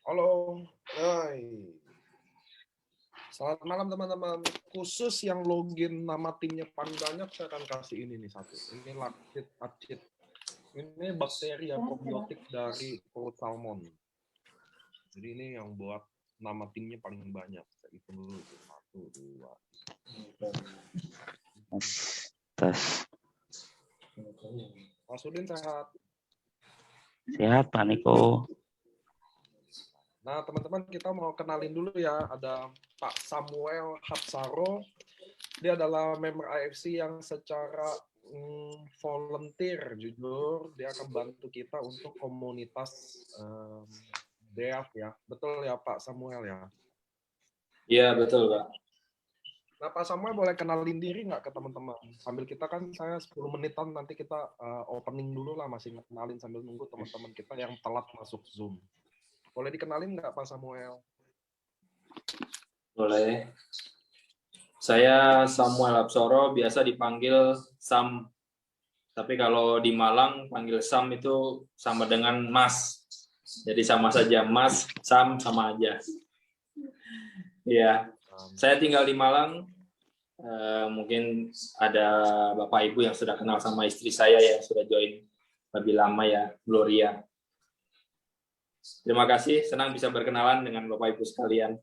Halo, hai. Selamat malam teman-teman. Khusus yang login nama timnya paling banyak, saya akan kasih ini nih satu. Ini Lactit Acid. Ini bakteri ya, probiotik dari perut salmon. Jadi ini yang buat nama timnya paling banyak. Saya hitung dulu. 1, 2. Tes. Mas Udin sehat? Sehat, Pak Niko. Nah, teman-teman, kita mau kenalin dulu ya. Ada Pak Samuel Hapsaro. Dia adalah member AFC yang secara volunteer, jujur. Dia akan bantu kita untuk komunitas DEAF ya. Betul ya, Pak Samuel ya? Iya, betul, Pak. Nah, Pak Samuel boleh kenalin diri nggak ke teman-teman? Sambil kita kan, saya 10 menitan, nanti kita opening dulu lah, masih kenalin sambil nunggu teman-teman kita yang telat masuk Zoom. Boleh dikenalin nggak Pak Samuel? Boleh. Saya Samuel Hapsaro, biasa dipanggil Sam. Tapi kalau di Malang panggil Sam itu sama dengan Mas. Jadi sama saja, Mas, Sam, sama aja. Iya. Saya tinggal di Malang. Mungkin ada Bapak Ibu yang sudah kenal sama istri saya yang sudah join lebih lama ya, Gloria. Terima kasih, senang bisa berkenalan dengan Bapak Ibu sekalian.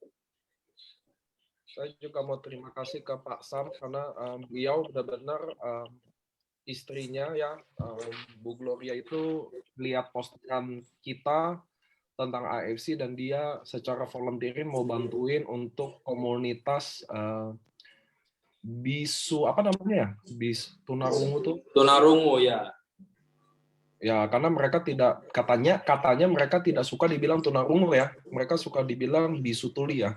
Saya juga mau terima kasih ke Pak Sam karena beliau benar-benar istrinya ya, Bu Gloria itu lihat postingan kita tentang AFC dan dia secara volunteerin mau bantuin untuk komunitas bisu apa namanya ya? Tunarungu tuh. Tunarungu ya. Ya, karena mereka tidak katanya mereka tidak suka dibilang tunarungu ya. Mereka suka dibilang bisu tuli ya.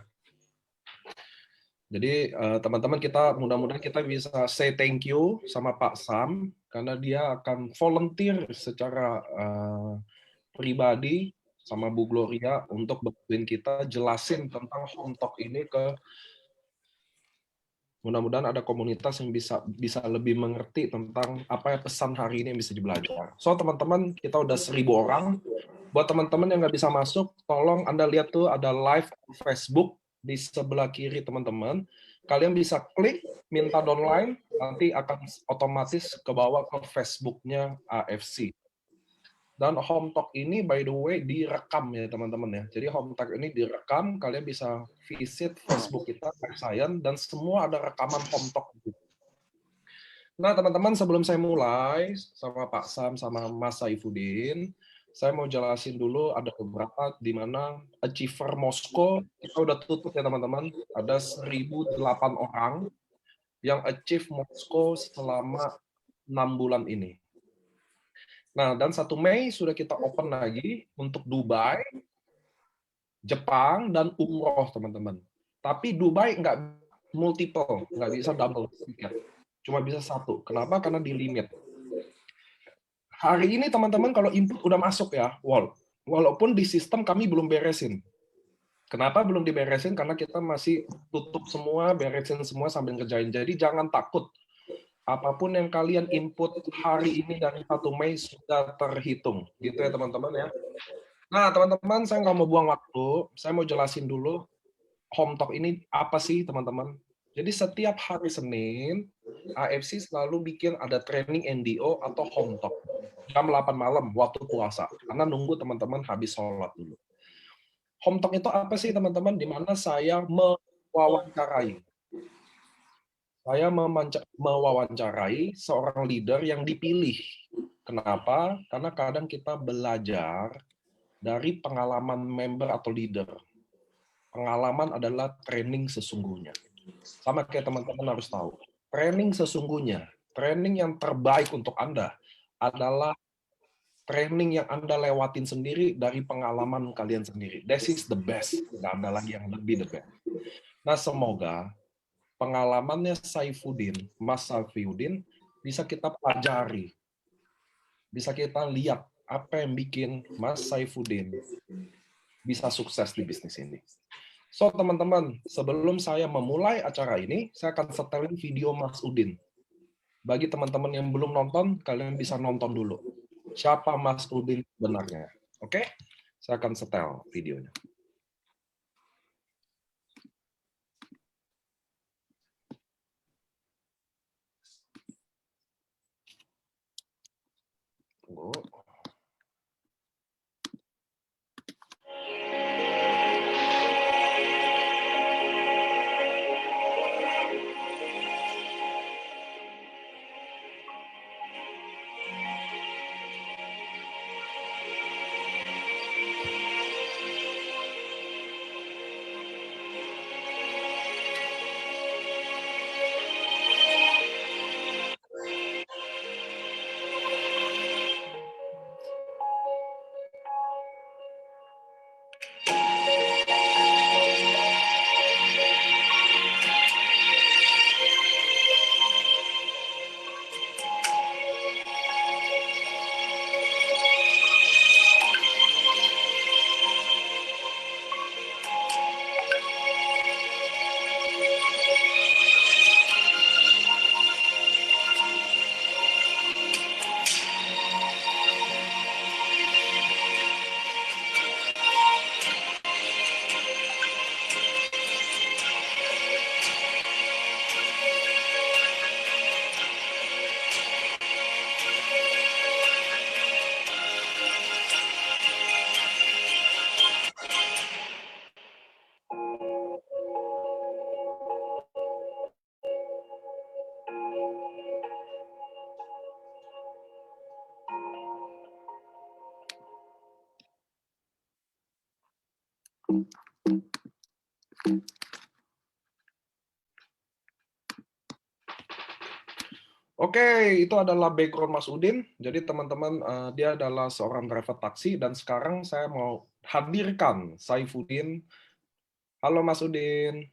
Jadi teman-teman kita mudah-mudahan kita bisa say thank you sama Pak Sam karena dia akan volunteer secara pribadi sama Bu Gloria untuk bantuin kita jelasin tentang Home Talk ini ke mudah-mudahan ada komunitas yang bisa lebih mengerti tentang apa ya pesan hari ini yang bisa dibelajar. So teman-teman kita udah 1.000 orang. Buat teman-teman yang nggak bisa masuk, tolong Anda lihat tuh ada live Facebook di sebelah kiri teman-teman. Kalian bisa klik minta downline, nanti akan otomatis ke bawah ke Facebooknya AFC. Dan Home Talk ini by the way direkam ya teman-teman ya. Jadi Home Talk ini direkam, kalian bisa visit Facebook kita, Science, dan semua ada rekaman Home Talk. Nah teman-teman sebelum saya mulai sama Pak Sam sama Mas Saifuddin, saya mau jelasin dulu ada beberapa di mana Achiever Moskow kita udah tutup ya teman-teman. Ada 1.008 orang yang achieve Moskow selama 6 bulan ini. Nah, dan 1 Mei sudah kita open lagi untuk Dubai, Jepang, dan umroh, teman-teman. Tapi Dubai nggak multiple, nggak bisa double tiket. Cuma bisa 1. Kenapa? Karena di limit. Hari ini, teman-teman, kalau input udah masuk ya, walaupun di sistem kami belum beresin. Kenapa belum diberesin? Karena kita masih tutup semua, beresin semua sambil ngerjain. Jadi jangan takut. Apapun yang kalian input hari ini dari 1 Mei sudah terhitung. Gitu ya teman-teman ya. Nah teman-teman, saya nggak mau buang waktu. Saya mau jelasin dulu Home Talk ini apa sih teman-teman. Jadi setiap hari Senin, AFC selalu bikin ada training NDO atau Home Talk. Jam 8 malam, waktu puasa. Karena nunggu teman-teman habis sholat dulu. Home Talk itu apa sih teman-teman? Di mana saya mewawancarai. Saya mewawancarai seorang leader yang dipilih. Kenapa? Karena kadang kita belajar dari pengalaman member atau leader. Pengalaman adalah training sesungguhnya. Sama kayak teman-teman harus tahu. Training sesungguhnya, training yang terbaik untuk Anda adalah training yang Anda lewatin sendiri dari pengalaman kalian sendiri. This is the best. Nggak ada lagi yang lebih the best. Nah, semoga pengalamannya Saifuddin, Mas Saifuddin, bisa kita pelajari. Bisa kita lihat apa yang bikin Mas Saifuddin bisa sukses di bisnis ini. So, teman-teman, sebelum saya memulai acara ini, saya akan setelin video Mas Udin. Bagi teman-teman yang belum nonton, kalian bisa nonton dulu. Siapa Mas Udin sebenarnya. Oke? Saya akan setel videonya. Tunggu. Oke, itu adalah background Mas Udin. Jadi teman-teman, dia adalah seorang driver taksi dan sekarang saya mau hadirkan Saifuddin. Halo Mas Udin.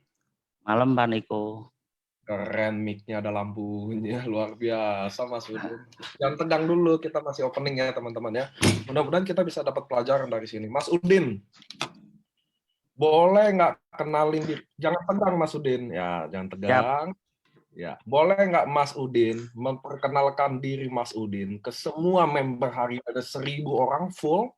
Malam Pak Niko. Keren mic-nya, ada lampunya, luar biasa Mas Udin. Jangan tegang dulu, kita masih opening ya teman-teman ya. Mudah-mudahan kita bisa dapat pelajaran dari sini. Mas Udin, boleh nggak kenalin diri? Jangan tegang Mas Udin. Ya, jangan tegang. Ya, boleh nggak Mas Udin memperkenalkan diri Mas Udin ke semua member hari ada 1.000 orang full,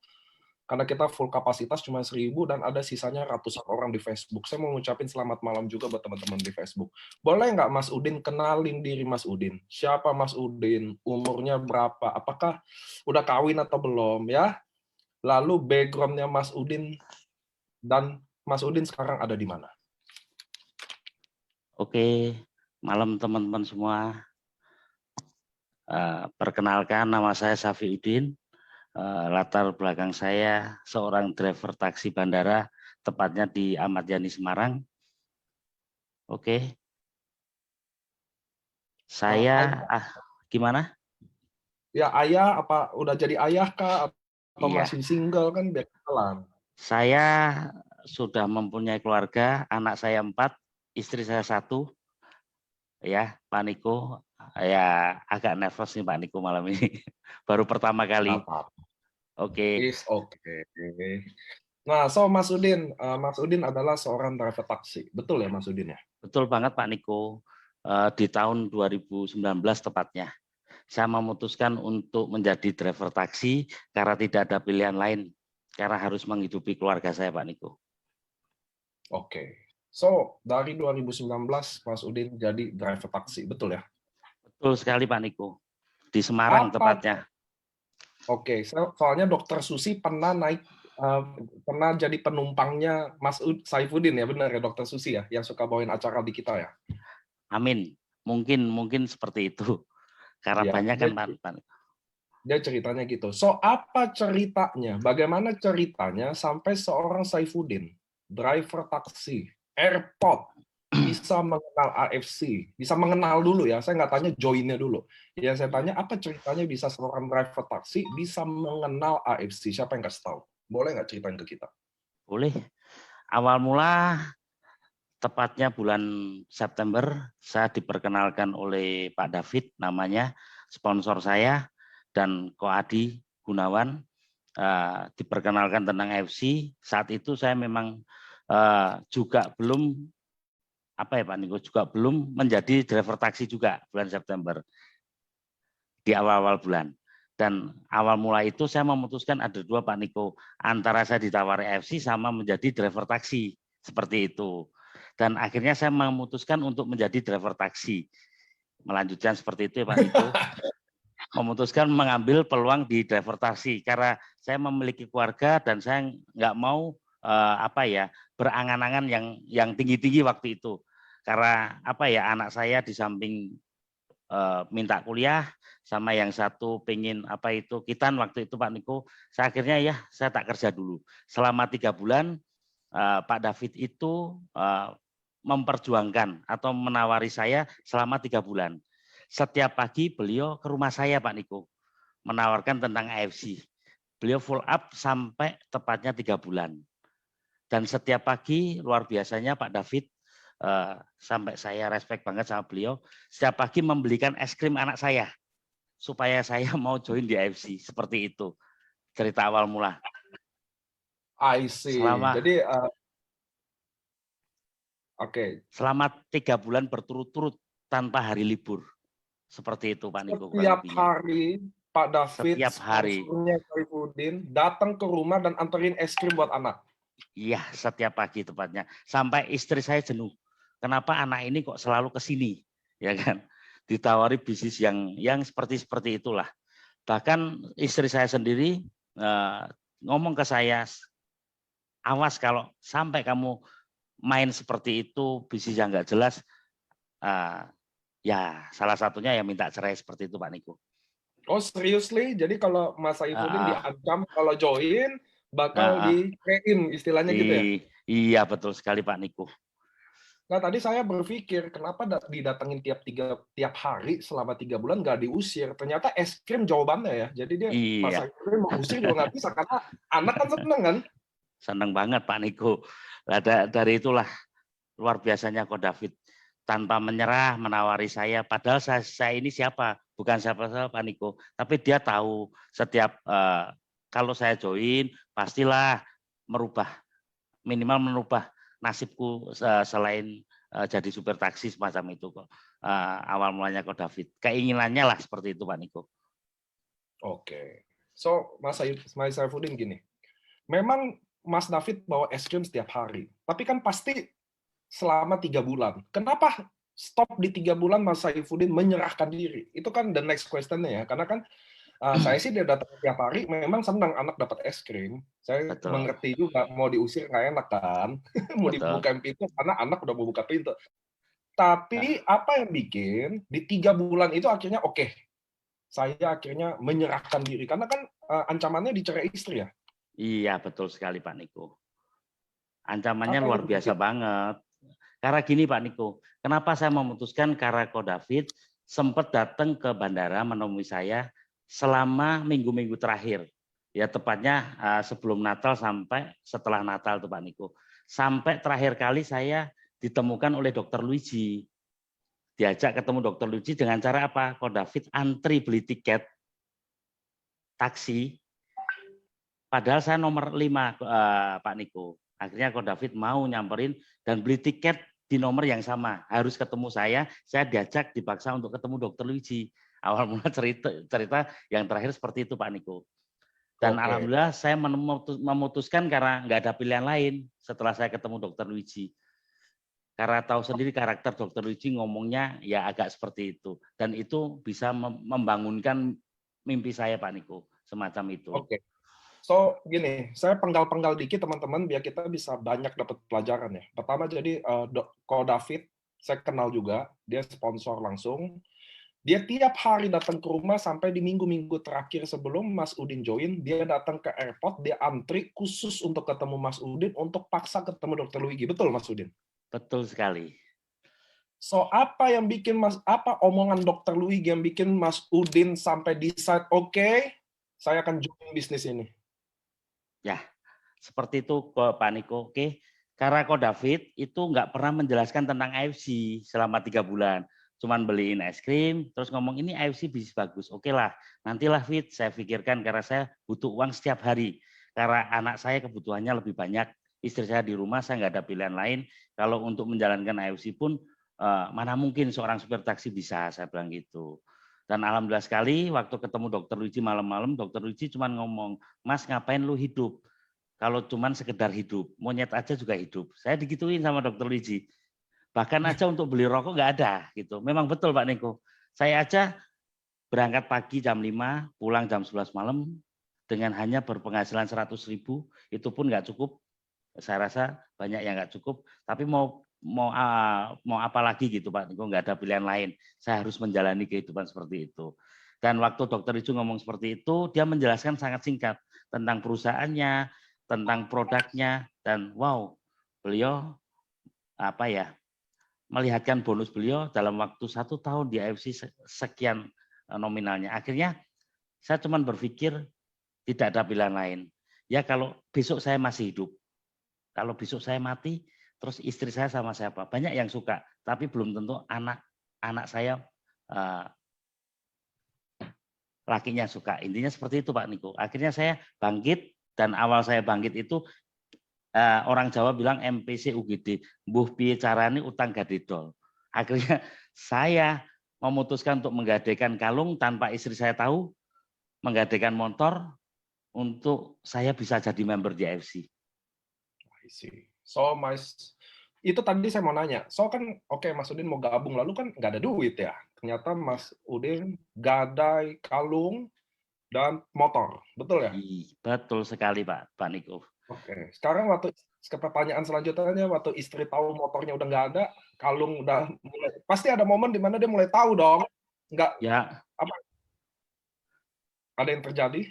karena kita full kapasitas cuma 1.000 dan ada sisanya ratusan orang di Facebook. Saya mau ngucapin selamat malam juga buat teman-teman di Facebook. Boleh nggak Mas Udin kenalin diri Mas Udin? Siapa Mas Udin? Umurnya berapa? Apakah udah kawin atau belum ya? Lalu backgroundnya Mas Udin dan Mas Udin sekarang ada di mana? Oke, malam teman-teman semua. Perkenalkan, nama saya Safiuddin. Latar belakang saya seorang driver taksi bandara, tepatnya di Ahmad Yani Semarang. Oke. Saya gimana? Ya ayah, apa udah jadi ayah kah atau Iya, masih single kan biar kenalan. saya sudah mempunyai keluarga, anak saya 4, istri saya 1. Ya, Pak Niko. Ya, agak nervous nih Pak Niko malam ini. Baru pertama kali. Apa? Oke. Is oke. Nah, so Mas Udin adalah seorang driver taksi, betul ya Mas Udin ya? Betul banget Pak Niko. Di tahun 2019 tepatnya, saya memutuskan untuk menjadi driver taksi karena tidak ada pilihan lain, karena harus menghidupi keluarga saya Pak Niko. Oke. So, dari 2019 Mas Udin jadi driver taksi, betul ya? Betul sekali Pak Niko. Di Semarang tepatnya. Oke, soalnya Dokter Susi pernah pernah jadi penumpangnya Mas Saifuddin ya, benar ya Dokter Susi ya, yang suka bawain acara di kita ya? Amin. Mungkin seperti itu. Karena Ya, banyak kan Pak. dia ceritanya gitu. So, apa ceritanya? Bagaimana ceritanya sampai seorang Saifuddin, driver taksi, airport, bisa mengenal AFC? Bisa mengenal dulu ya, saya nggak tanya joinnya dulu. Yang saya tanya, apa ceritanya bisa seorang driver taksi bisa mengenal AFC? Siapa yang kasih tahu? Boleh nggak ceritain ke kita? Boleh. Awal mula, tepatnya bulan September, saya diperkenalkan oleh Pak David, namanya, sponsor saya, dan Ko Adi Gunawan, diperkenalkan tentang AFC. Saat itu saya memang juga belum, apa ya Pak Niko, juga belum menjadi driver taksi juga bulan September, di awal-awal bulan. Dan awal mula itu saya memutuskan ada dua Pak Niko, antara saya ditawari AFC sama menjadi driver taksi, seperti itu. Dan akhirnya saya memutuskan untuk menjadi driver taksi. Melanjutkan seperti itu ya Pak Niko. Memutuskan mengambil peluang di driver taksi karena saya memiliki keluarga dan saya nggak mau berangan-angan yang tinggi-tinggi waktu itu. Karena anak saya di samping minta kuliah, sama yang satu pengen kitan waktu itu Pak Niko, saya akhirnya saya tak kerja dulu selama 3 bulan. Pak David itu memperjuangkan atau menawari saya selama 3 bulan. Setiap pagi beliau ke rumah saya Pak Niko menawarkan tentang AFC. Beliau full up sampai tepatnya 3 bulan. Dan setiap pagi luar biasanya Pak David, sampai saya respect banget sama beliau, setiap pagi membelikan es krim anak saya supaya saya mau join di AFC. Seperti itu cerita awal mula. I see. Jadi selama 3 bulan berturut-turut tanpa hari libur. Seperti itu Pak Niko. Setiap hari Pak David, setiap hari Saifuddin datang ke rumah dan anterin es krim buat anak. Iya, setiap pagi tepatnya. Sampai istri saya jenuh. Kenapa anak ini kok selalu ke sini, ya kan? Ditawari bisnis yang seperti itulah. Bahkan istri saya sendiri ngomong ke saya, awas kalau sampai kamu main seperti itu, bisnis yang nggak jelas, ya salah satunya yang minta cerai seperti itu Pak Niko. Oh seriously? Jadi kalau Mas Saifuddin diancam kalau join bakal di-train istilahnya gitu ya? Iya betul sekali Pak Niko. Nah tadi saya berpikir kenapa didatengin tiap hari selama 3 bulan nggak diusir? Ternyata es krim jawabannya ya. Jadi dia Mas Saifuddin mau usir juga nggak bisa karena anak kan seneng kan? Seneng banget Pak Niko. Dari itulah luar biasanya kok David, tanpa menyerah menawari saya. Padahal saya ini siapa? Bukan siapa-siapa Pak Niko. Tapi dia tahu setiap kalau saya join pastilah minimal merubah nasibku selain jadi supir taksi semacam itu kok. Awal mulanya kok David. Keinginannya lah seperti itu Pak Niko. Oke. So Mas Saifuddin gini. Memang Mas David bawa es krim setiap hari. Tapi kan pasti selama 3 bulan. Kenapa stop di 3 bulan Mas Saifuddin menyerahkan diri? Itu kan the next question-nya ya. Karena kan saya sih dia datang tiap hari, memang senang anak dapat es krim. Saya mengerti juga mau diusir nggak enak kan, mau dibukain pintu karena anak udah mau buka pintu. Tapi apa yang bikin di 3 bulan itu akhirnya saya akhirnya menyerahkan diri karena kan ancamannya dicerai istri ya. Iya betul sekali Pak Niko. Ancamannya luar biasa banget. Karena gini Pak Niko, kenapa saya memutuskan karena Ko David sempat datang ke bandara menemui saya selama minggu-minggu terakhir, ya tepatnya sebelum Natal sampai setelah Natal tuh Pak Niko. Sampai terakhir kali saya ditemukan oleh Dokter Luigi. Diajak ketemu Dokter Luigi dengan cara apa? Ko David antri beli tiket taksi. Padahal saya nomor 5 Pak Niko. Akhirnya Ko David mau nyamperin dan beli tiket di nomor yang sama. Harus ketemu saya diajak dipaksa untuk ketemu Dokter Luigi. Awal mula cerita yang terakhir seperti itu Pak Niko. Dan alhamdulillah saya memutuskan karena nggak ada pilihan lain setelah saya ketemu Dokter Luigi. Karena tahu sendiri karakter Dokter Luigi ngomongnya ya agak seperti itu. Dan itu bisa membangunkan mimpi saya Pak Niko. Semacam itu. Oke. So gini, saya penggal-penggal dikit teman-teman biar kita bisa banyak dapat pelajaran ya. Pertama jadi Ko David, saya kenal juga, dia sponsor langsung. Dia tiap hari datang ke rumah sampai di minggu-minggu terakhir sebelum Mas Udin join, dia datang ke airport, dia antri khusus untuk ketemu Mas Udin, untuk paksa ketemu Dokter Luigi. Betul Mas Udin? Betul sekali. So apa yang bikin omongan Dokter Luigi yang bikin Mas Udin sampai decide, oke, saya akan join bisnis ini? Ya, seperti itu Pak Niko. Oke. Karena Ko David itu nggak pernah menjelaskan tentang AFC selama 3 bulan. Cuman beliin es krim, terus ngomong ini AFC bisnis bagus. Oke lah, nantilah Fit, saya pikirkan karena saya butuh uang setiap hari. Karena anak saya kebutuhannya lebih banyak, istri saya di rumah, saya nggak ada pilihan lain. Kalau untuk menjalankan AFC pun, mana mungkin seorang supir taksi bisa, saya bilang gitu. Dan alhamdulillah sekali waktu ketemu Dokter Luigi malam-malam, Dokter Luigi cuma ngomong, Mas ngapain lu hidup? Kalau cuman sekedar hidup, monyet aja juga hidup. Saya digituin sama Dokter Luigi. Bahkan aja untuk beli rokok nggak ada gitu. Memang betul Pak Niko. Saya aja berangkat pagi jam 5, pulang jam 11 malam dengan hanya berpenghasilan 100.000, itu pun nggak cukup. Saya rasa banyak yang nggak cukup. Tapi mau apa lagi gitu Pak Niko, nggak ada pilihan lain. Saya harus menjalani kehidupan seperti itu. Dan waktu Dokter Icu ngomong seperti itu, dia menjelaskan sangat singkat tentang perusahaannya, tentang produknya, dan wow, beliau melihatkan bonus beliau dalam waktu 1 tahun di AFC sekian nominalnya. Akhirnya saya cuma berpikir tidak ada pilihan lain. Ya kalau besok saya masih hidup, kalau besok saya mati, terus istri saya sama siapa? Banyak yang suka, tapi belum tentu anak saya lakinya suka. Intinya seperti itu Pak Niko. Akhirnya saya bangkit, dan awal saya bangkit itu orang Jawa bilang MPC UGD, mbuh piye carane utang gadedol. Akhirnya saya memutuskan untuk menggadaikan kalung tanpa istri saya tahu, menggadaikan motor untuk saya bisa jadi member di AFC. So itu tadi saya mau nanya. So kan oke, Mas Udin mau gabung, lalu kan nggak ada duit ya. Ternyata Mas Udin gadai kalung dan motor, betul ya? Betul sekali Pak Niko. Oke, sekarang waktu pertanyaan selanjutnya, waktu istri tahu motornya udah nggak ada, kalung udah mulai, pasti ada momen di mana dia mulai tahu dong, nggak? Ya. Apa? Ada yang terjadi?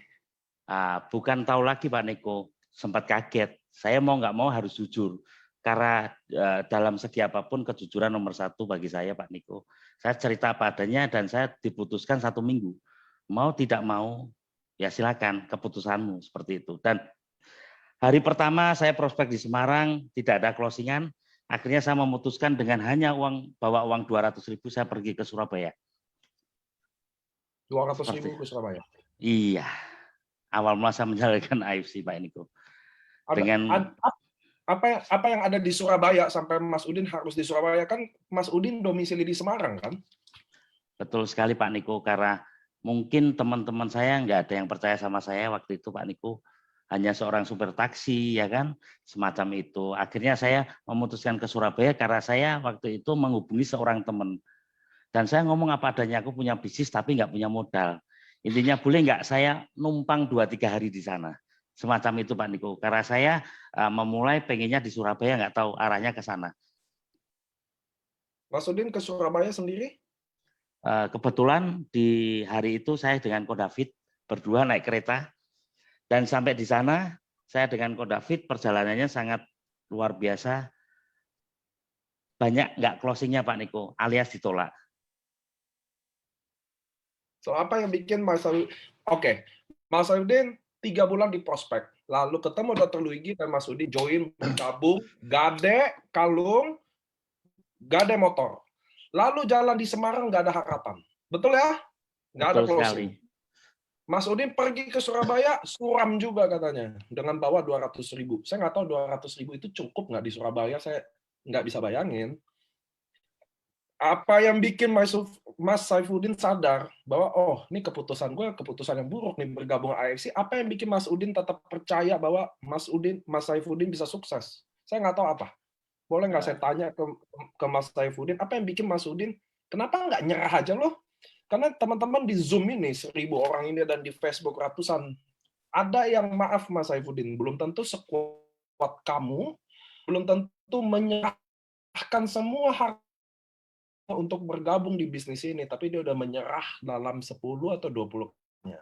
Bukan tahu lagi Pak Niko, sempat kaget. Saya mau nggak mau harus jujur, karena dalam segi apapun kejujuran nomor 1 bagi saya Pak Niko. Saya cerita apa adanya dan saya diputuskan 1 minggu. Mau tidak mau, ya silakan, keputusanmu seperti itu. Dan hari pertama saya prospek di Semarang, tidak ada closingan. Akhirnya saya memutuskan dengan hanya bawa uang 200.000 saya pergi ke Surabaya. 200.000 ke Surabaya? Iya. Awal mula saya menjalankan AFC Pak Niko. Apa yang ada di Surabaya sampai Mas Udin harus di Surabaya? Kan Mas Udin domisili di Semarang kan? Betul sekali Pak Niko, karena mungkin teman-teman saya nggak ada yang percaya sama saya waktu itu Pak Niko. Hanya seorang supir taksi, ya kan, semacam itu. Akhirnya saya memutuskan ke Surabaya karena saya waktu itu menghubungi seorang teman. Dan saya ngomong apa adanya, aku punya bisnis tapi nggak punya modal. Intinya boleh nggak saya numpang 2-3 hari di sana. Semacam itu Pak Niko. Karena saya memulai pengennya di Surabaya, nggak tahu arahnya ke sana. Mas Udin ke Surabaya sendiri? Kebetulan di hari itu saya dengan Ko David berdua naik kereta. Dan sampai di sana, saya dengan Ko David perjalanannya sangat luar biasa. Banyak nggak closingnya Pak Niko, alias ditolak. So apa yang bikin Mas Udin 3 bulan di prospek, lalu ketemu Dr. Luigi dan Mas Udin join, bergabung, gade kalung, gade motor. Lalu jalan di Semarang nggak ada harapan. Betul ya? Nggak ada closing. Sekali. Mas Udin pergi ke Surabaya, suram juga katanya, dengan bawa 200.000. Saya nggak tahu 200.000 itu cukup nggak di Surabaya, saya nggak bisa bayangin. Apa yang bikin Mas Saifuddin sadar bahwa oh ini keputusan gue keputusan yang buruk nih bergabung AFC? Apa yang bikin Mas Udin tetap percaya bahwa Mas Saifuddin bisa sukses? Saya nggak tahu apa. Boleh nggak saya tanya ke Mas Saifuddin, apa yang bikin Mas Udin kenapa nggak nyerah aja loh? Karena teman-teman di Zoom ini 1.000 orang ini dan di Facebook ratusan, ada yang maaf Mas Saifuddin belum tentu sekuat kamu, belum tentu menyerahkan semua harta untuk bergabung di bisnis ini, tapi dia udah menyerah dalam 10 atau 20-nya.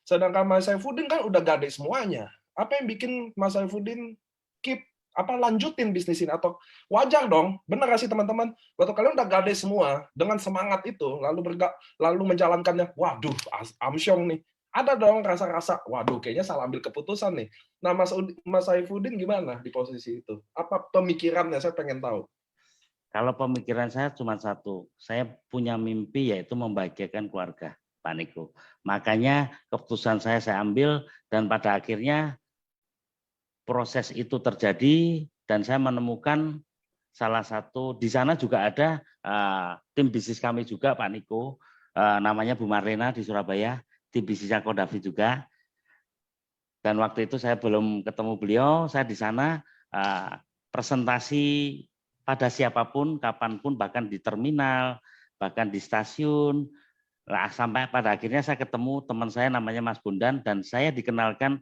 Sedangkan Mas Saifuddin kan udah gade semuanya. Apa yang bikin Mas Saifuddin lanjutin bisnis ini? Atau wajar dong, benar gak sih teman-teman? Waktu kalian udah gade semua dengan semangat itu, lalu menjalankannya, waduh, amsyong nih. Ada dong rasa-rasa, waduh, kayaknya salah ambil keputusan nih. Nah, Mas Saifuddin gimana di posisi itu? Apa pemikirannya? Saya pengen tahu. Kalau pemikiran saya cuma satu, saya punya mimpi yaitu membahagiakan keluarga, Pak Niko. Makanya keputusan saya ambil dan pada akhirnya proses itu terjadi dan saya menemukan salah satu, di sana juga ada tim bisnis kami juga Pak Niko, namanya Bu Marlena di Surabaya, tim bisnisnya Ko David juga. Dan waktu itu saya belum ketemu beliau, saya di sana presentasi pada siapapun, kapanpun, bahkan di terminal, bahkan di stasiun. Nah, sampai pada akhirnya saya ketemu teman saya namanya Mas Bondan, dan saya dikenalkan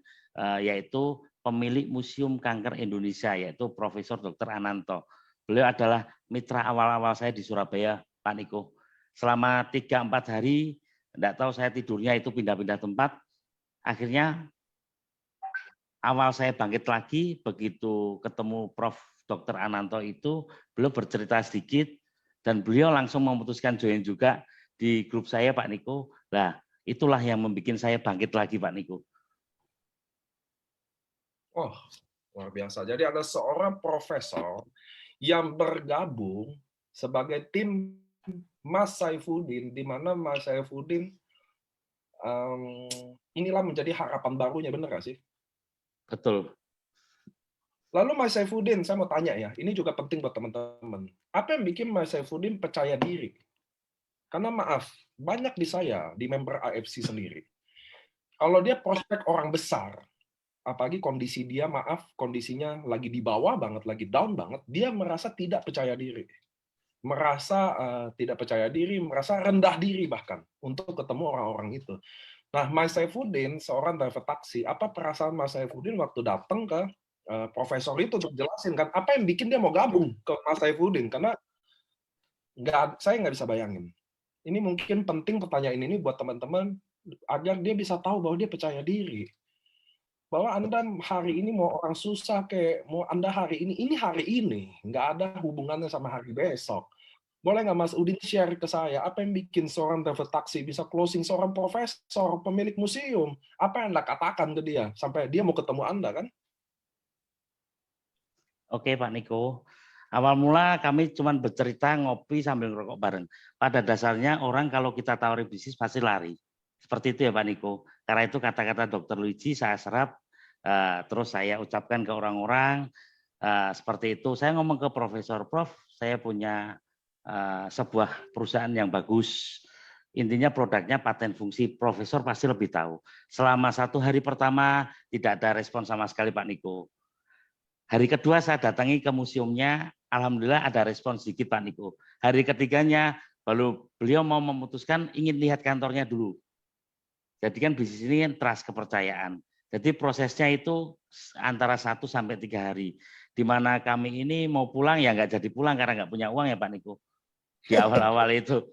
yaitu pemilik Museum Kanker Indonesia, yaitu Profesor Dr. Ananto. Beliau adalah mitra awal-awal saya di Surabaya, Pak Niko. Selama 3-4 hari, enggak tahu saya tidurnya itu pindah-pindah tempat. Akhirnya awal saya bangkit lagi, begitu ketemu Prof. Dr. Ananto itu, beliau bercerita sedikit, dan beliau langsung memutuskan join juga di grup saya, Pak Niko. Nah, itulah yang membuat saya bangkit lagi, Pak Niko. Oh, luar biasa. Jadi ada seorang profesor yang bergabung sebagai tim Mas Saifuddin, di mana Mas Saifuddin inilah menjadi harapan barunya, benar nggak sih? Betul. Lalu Mas Saifuddin, saya mau tanya ya, ini juga penting buat teman-teman. Apa yang bikin Mas Saifuddin percaya diri? Karena maaf, banyak di saya, di member AFC sendiri, kalau dia prospek orang besar, apalagi kondisi dia, maaf, kondisinya lagi di bawah banget, lagi down banget, dia merasa tidak percaya diri. Merasa tidak percaya diri, merasa rendah diri bahkan, untuk ketemu orang-orang itu. Nah, Mas Saifuddin, seorang driver taksi, apa perasaan Mas Saifuddin waktu datang ke profesor itu untuk jelasin kan apa yang bikin dia mau gabung ke Mas Saifuddin, karena saya nggak bisa bayangin. Ini mungkin penting pertanyaan ini buat teman-teman agar dia bisa tahu bahwa dia percaya diri. Bahwa Anda hari ini mau orang susah kayak mau Anda hari ini nggak ada hubungannya sama hari besok. Boleh nggak Mas Udin share ke saya apa yang bikin seorang driver taksi bisa closing seorang profesor pemilik museum? Apa yang Anda katakan ke dia sampai dia mau ketemu Anda kan? Oke, Pak Niko. Awal mula kami cuma bercerita ngopi sambil ngerokok bareng. Pada dasarnya orang kalau kita tawari bisnis pasti lari. Seperti itu ya Pak Niko. Karena itu kata-kata Dr. Luigi saya serap, terus saya ucapkan ke orang-orang seperti itu. Saya ngomong ke Profesor, Prof, saya punya sebuah perusahaan yang bagus. Intinya produknya paten fungsi. Profesor pasti lebih tahu. Selama 1 hari pertama tidak ada respon sama sekali Pak Niko. Hari kedua saya datangi ke museumnya, alhamdulillah ada respon sedikit Pak Niko. Hari ketiganya baru beliau mau memutuskan ingin lihat kantornya dulu. Jadi kan bisnis ini kan trust, kepercayaan. Jadi prosesnya itu antara 1 sampai 3 hari. Di mana kami ini mau pulang ya nggak jadi pulang karena nggak punya uang ya Pak Niko. Di awal-awal itu.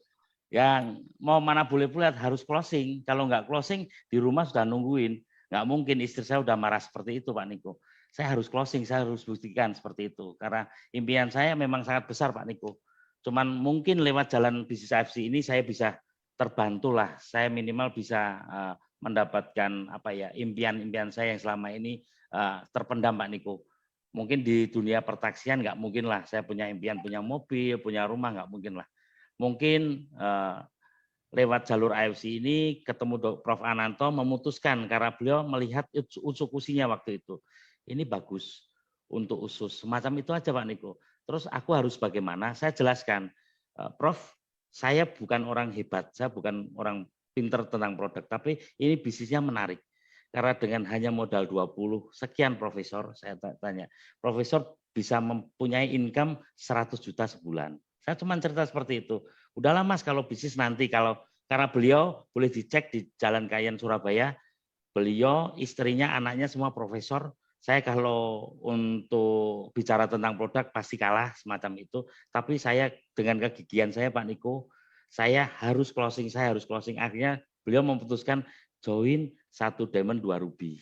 Yang mau mana boleh pulang harus closing. Kalau nggak closing di rumah sudah nungguin. Nggak mungkin istri saya udah marah seperti itu Pak Niko. Saya harus closing, saya harus buktikan seperti itu. Karena impian saya memang sangat besar Pak Niko. Cuman mungkin lewat jalan bisnis AFC ini saya bisa terbantulah. Saya minimal bisa mendapatkan apa ya impian-impian saya yang selama ini terpendam Pak Niko. Mungkin di dunia pertaksian nggak mungkin lah. Saya punya impian, punya mobil, punya rumah nggak mungkin lah. Mungkin lewat jalur AFC ini ketemu Prof. Ananto memutuskan karena beliau melihat usukusinya waktu itu. Ini bagus untuk usus. Semacam itu aja Pak Niko. Terus aku harus bagaimana? Saya jelaskan, Prof, saya bukan orang hebat, saya bukan orang pinter tentang produk, tapi ini bisnisnya menarik. Karena dengan hanya modal 20 sekian profesor, saya tanya, profesor bisa mempunyai income 100 juta sebulan. Saya cuma cerita seperti itu. Udahlah Mas, kalau bisnis nanti, karena beliau boleh dicek di Jalan Kayen Surabaya, beliau, istrinya, anaknya semua profesor. Saya kalau untuk bicara tentang produk pasti kalah semacam itu. Tapi saya dengan kegigihan saya Pak Niko, saya harus closing. Akhirnya beliau memutuskan join 1 diamond 2 ruby.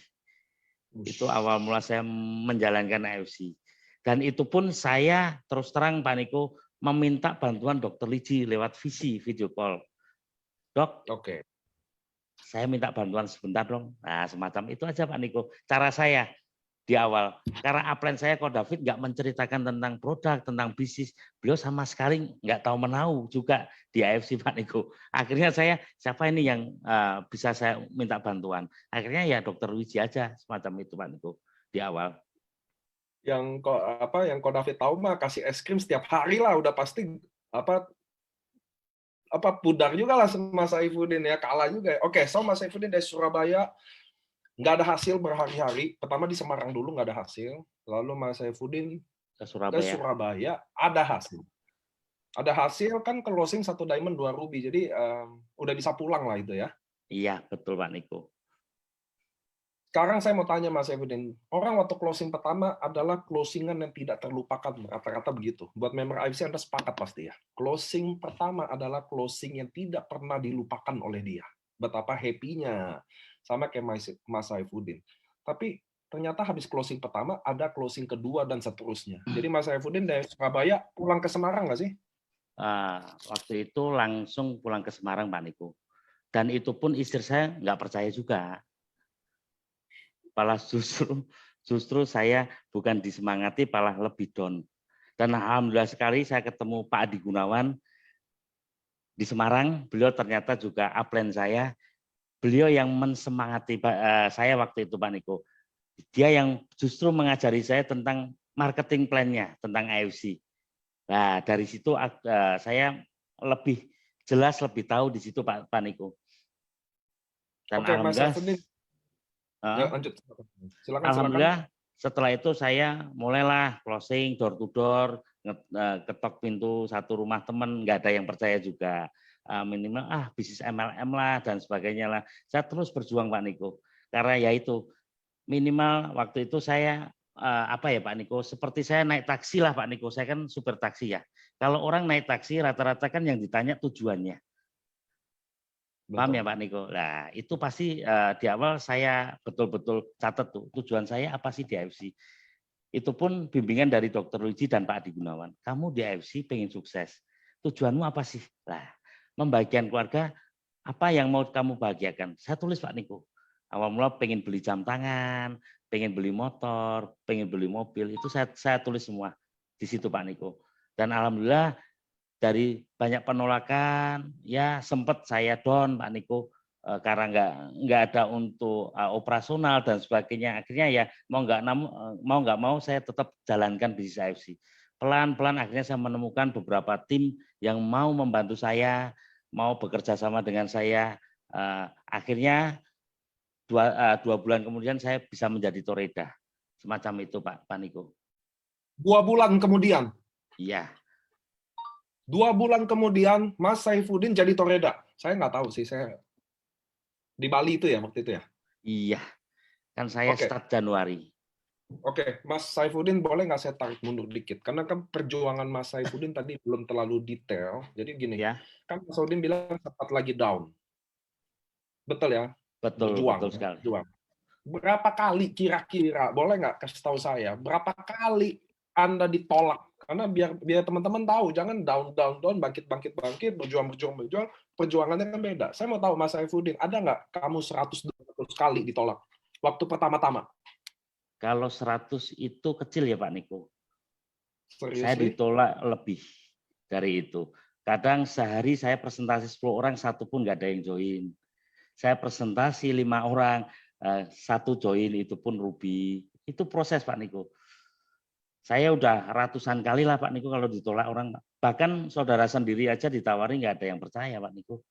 Itu awal mula saya menjalankan AFC. Dan itu pun saya terus terang Pak Niko meminta bantuan Dr. Liji lewat video call. Dok, Oke. saya minta bantuan sebentar dong. Nah, semacam itu aja Pak Niko. Cara saya di awal. Karena upline saya Ko David nggak menceritakan tentang produk, tentang bisnis. Beliau sama sekali nggak tahu menau juga di AFC Pak Niko. Akhirnya saya, siapa ini yang bisa saya minta bantuan? Akhirnya ya Dr. Wiji aja, semacam itu Pak Niko di awal. Yang Ko David tahu mah kasih es krim setiap hari lah, udah pasti pudar juga lah sama Mas Saifuddin ya, kalah juga. Oke, so Mas Saifuddin dari Surabaya nggak ada hasil berhari-hari. Pertama di Semarang dulu nggak ada hasil, lalu Mas Saifuddin ke ke Surabaya. Surabaya ada hasil. Ada hasil kan closing 1 diamond 2 ruby, jadi udah bisa pulang lah itu ya. Iya, betul Pak Niko. Sekarang saya mau tanya Mas Saifuddin, orang waktu closing pertama adalah closingan yang tidak terlupakan, rata-rata begitu. Buat member IFC Anda sepakat pasti ya. Closing pertama adalah closing yang tidak pernah dilupakan oleh dia. Betapa happy-nya, sama kayak Mas Saifuddin. Tapi ternyata habis closing pertama, ada closing kedua dan seterusnya. Jadi Mas Saifuddin dari Surabaya pulang ke Semarang nggak sih? Waktu itu langsung pulang ke Semarang Pak Niko. Dan itu pun istri saya nggak percaya juga. Malah justru saya bukan disemangati, malah lebih down. Dan alhamdulillah sekali saya ketemu Pak Adi Gunawan di Semarang. Beliau ternyata juga upline saya. Beliau yang mensemangati saya waktu itu Pak Niko. Dia yang justru mengajari saya tentang marketing plan-nya, tentang AFC. Nah, dari situ saya lebih jelas, lebih tahu di situ Pak Niko. Dan Oke, Mas Saifuddin. Ya, lanjut. Silakan. Alhamdulillah setelah itu saya mulailah closing door to door, ketok pintu satu rumah teman, nggak ada yang percaya juga. Minimal bisnis MLM lah dan sebagainya lah. Saya terus berjuang Pak Niko. Karena ya itu minimal waktu itu saya Pak Niko, seperti saya naik taksi lah Pak Niko. Saya kan supir taksi ya. Kalau orang naik taksi rata-rata kan yang ditanya tujuannya. Paham ya Pak Niko? Nah, itu pasti di awal saya betul-betul catat tuh, tujuan saya apa sih di AFC. Itu pun bimbingan dari Dr. Luigi dan Pak Adi Gunawan. Kamu di AFC pengen sukses, tujuanmu apa sih? Nah, membahagiakan keluarga, apa yang mau kamu bahagiakan? Saya tulis Pak Niko. Awal mula pengen beli jam tangan, pengen beli motor, pengen beli mobil, itu saya tulis semua di situ Pak Niko. Dan alhamdulillah dari banyak penolakan, ya sempat saya down Pak Niko karena nggak ada untuk operasional dan sebagainya. Akhirnya ya mau nggak mau saya tetap jalankan bisnis AFC. Pelan-pelan akhirnya saya menemukan beberapa tim yang mau membantu saya, mau bekerja sama dengan saya. Akhirnya 2 bulan kemudian saya bisa menjadi Toreda. Semacam itu Pak Niko. 2 bulan kemudian? Iya. 2 bulan kemudian Mas Saifuddin jadi Toreda. Saya nggak tahu sih, saya di Bali itu ya waktu itu ya? Iya, kan saya start Januari. Oke, Mas Saifuddin boleh nggak saya tarik mundur dikit? Karena kan perjuangan Mas Saifuddin tadi belum terlalu detail. Jadi gini, kan Mas Saifuddin bilang sempat lagi down. Betul ya? Betul, betul sekali. Berapa kali kira-kira, boleh nggak kasih tahu saya, berapa kali Anda ditolak? Karena biar teman-teman tahu, jangan down, bangkit, berjuang, perjuangannya kan beda. Saya mau tahu Mas Saifuddin, ada nggak kamu 100-200 kali ditolak waktu pertama-tama? Kalau 100 itu kecil ya Pak Niko. Seriously? Saya ditolak lebih dari itu. Kadang sehari saya presentasi 10 orang, 1 pun nggak ada yang join. Saya presentasi 5 orang, 1 join, itu pun rugi. Itu proses Pak Niko. Saya udah ratusan kali lah Pak Niko kalau ditolak orang. Bahkan saudara sendiri aja ditawari nggak ada yang percaya Pak Niko.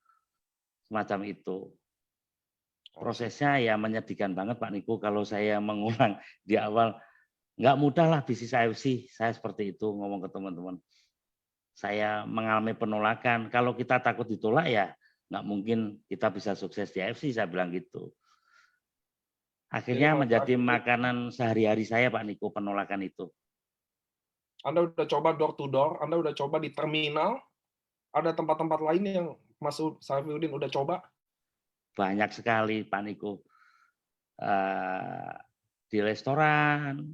Semacam itu. Prosesnya ya menyedihkan banget Pak Niko kalau saya mengulang di awal. Nggak mudah lah bisnis AFC. Saya seperti itu ngomong ke teman-teman. Saya mengalami penolakan. Kalau kita takut ditolak ya nggak mungkin kita bisa sukses di AFC, saya bilang gitu. Akhirnya menjadi makanan sehari-hari saya Pak Niko, penolakan itu. Anda udah coba door to door, Anda udah coba di terminal, ada tempat-tempat lain yang Mas Saifuddin udah coba? Banyak sekali Pak Niko. Di restoran,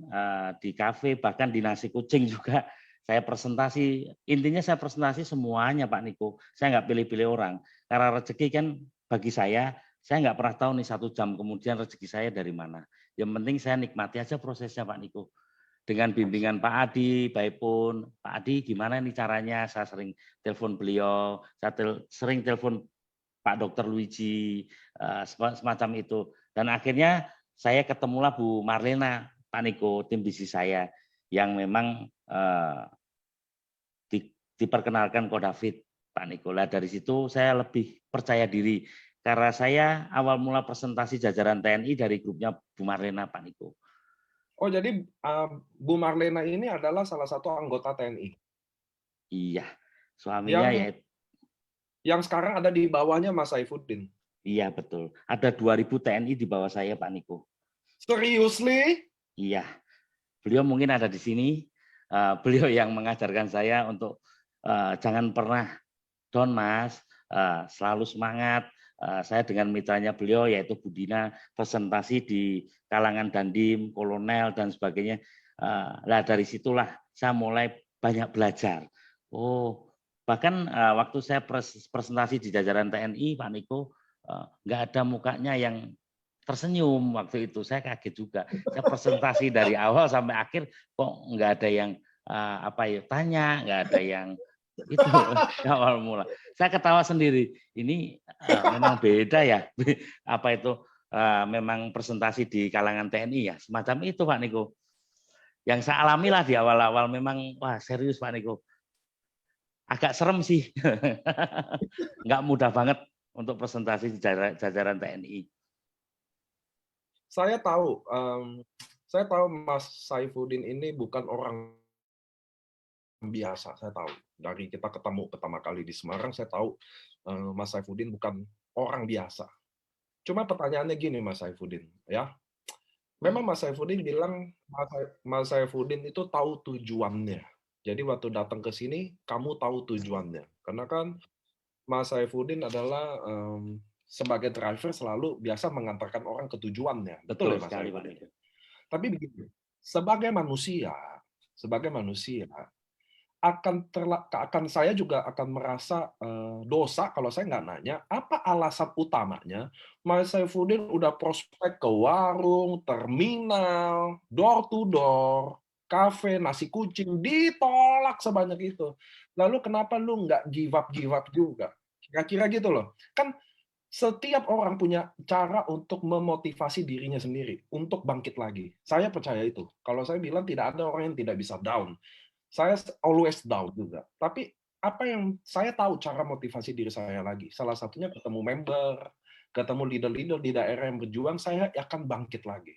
di kafe, bahkan di nasi kucing juga saya presentasi. Intinya saya presentasi semuanya Pak Niko. Saya nggak pilih-pilih orang. Karena rezeki kan bagi saya nggak pernah tahu nih 1 jam kemudian rezeki saya dari mana. Yang penting saya nikmati aja prosesnya Pak Niko. Dengan bimbingan Pak Adi, baik pun Pak Adi gimana nih caranya, saya sering telepon beliau, saya sering telepon Pak Dr. Luigi, semacam itu. Dan akhirnya saya ketemulah Bu Marlena, Pak Niko, tim bisnis saya, yang memang diperkenalkan Ko David Pak Niko. Lah dari situ saya lebih percaya diri karena saya awal mula presentasi jajaran TNI dari grupnya Bu Marlena, Pak Niko. Oh, jadi Bu Marlena ini adalah salah satu anggota TNI Iya, suaminya ya. yang sekarang ada di bawahnya Mas Saifuddin. Iya betul. Ada 2000 TNI di bawah saya, Pak Niko. Seriously? Iya. Beliau mungkin ada di sini. Beliau yang mengajarkan saya untuk jangan pernah down, Mas. Selalu semangat. Saya dengan mitranya beliau yaitu Budina presentasi di kalangan Dandim, Kolonel dan sebagainya. Lah dari situlah saya mulai banyak belajar. Oh, bahkan waktu saya presentasi di jajaran TNI, Pak Niko, nggak ada mukanya yang tersenyum waktu itu. Saya kaget juga. Saya presentasi dari awal sampai akhir kok nggak ada yang tanya, nggak ada yang itu awal mula. Saya ketawa sendiri. Ini memang beda ya. Memang presentasi di kalangan TNI ya. Semacam itu Pak Niko. Yang saya alami lah di awal-awal memang wah serius Pak Niko. Agak serem sih. Nggak mudah banget untuk presentasi di jajaran TNI. Saya tahu Mas Saifuddin ini bukan orang biasa. Saya tahu dari kita ketemu pertama kali di Semarang, saya tahu Mas Saifuddin bukan orang biasa. Cuma pertanyaannya gini Mas Saifuddin, ya. Memang Mas Saifuddin bilang Mas Saifuddin itu tahu tujuannya. Jadi waktu datang ke sini, kamu tahu tujuannya. Karena kan Mas Saifuddin adalah sebagai driver selalu biasa mengantarkan orang ke tujuannya. Betul ya Mas Saifuddin? Tapi begini, sebagai manusia akan saya juga akan merasa dosa kalau saya nggak nanya apa alasan utamanya Mas Saifuddin udah prospek ke warung, terminal, door to door, kafe, nasi kucing, ditolak sebanyak itu. Lalu kenapa lu nggak give up juga? Kira-kira gitu loh. Kan setiap orang punya cara untuk memotivasi dirinya sendiri untuk bangkit lagi. Saya percaya itu. Kalau saya bilang tidak ada orang yang tidak bisa down. Saya always down juga. Tapi apa yang saya tahu cara motivasi diri saya lagi. Salah satunya ketemu member, ketemu leader-leader di daerah yang berjuang, saya akan bangkit lagi.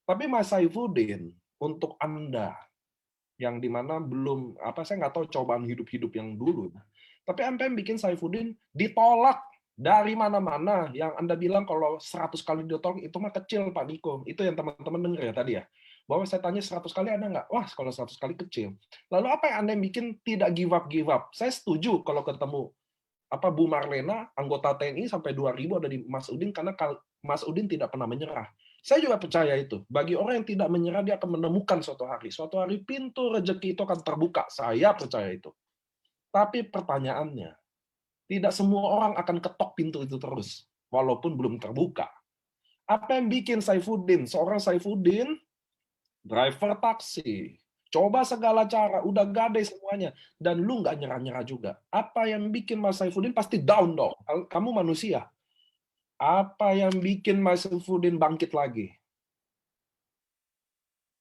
Tapi Mas Saifuddin, untuk Anda yang dimana belum saya nggak tahu cobaan hidup-hidup yang dulu. Tapi apa yang bikin Saifuddin ditolak dari mana-mana yang Anda bilang kalau 100 kali ditolak itu mah kecil Pak Niko. Itu yang teman-teman dengar ya tadi ya. Bahwa saya tanya 100 kali ada nggak? Wah, kalau 100 kali kecil. Lalu apa yang Anda yang bikin tidak give up? Saya setuju kalau ketemu Bu Marlena, anggota TNI sampai 2000 ada di Mas Udin karena Mas Udin tidak pernah menyerah. Saya juga percaya itu. Bagi orang yang tidak menyerah, dia akan menemukan suatu hari. Suatu hari pintu rezeki itu akan terbuka. Saya percaya itu. Tapi pertanyaannya, tidak semua orang akan ketok pintu itu terus, walaupun belum terbuka. Apa yang bikin Saifuddin, seorang Saifuddin, driver taksi, coba segala cara, udah gadai semuanya, dan lu nggak nyerah-nyerah juga. Apa yang bikin Mas Saifuddin pasti down dong. Kamu manusia. Apa yang bikin Mas Saifuddin bangkit lagi?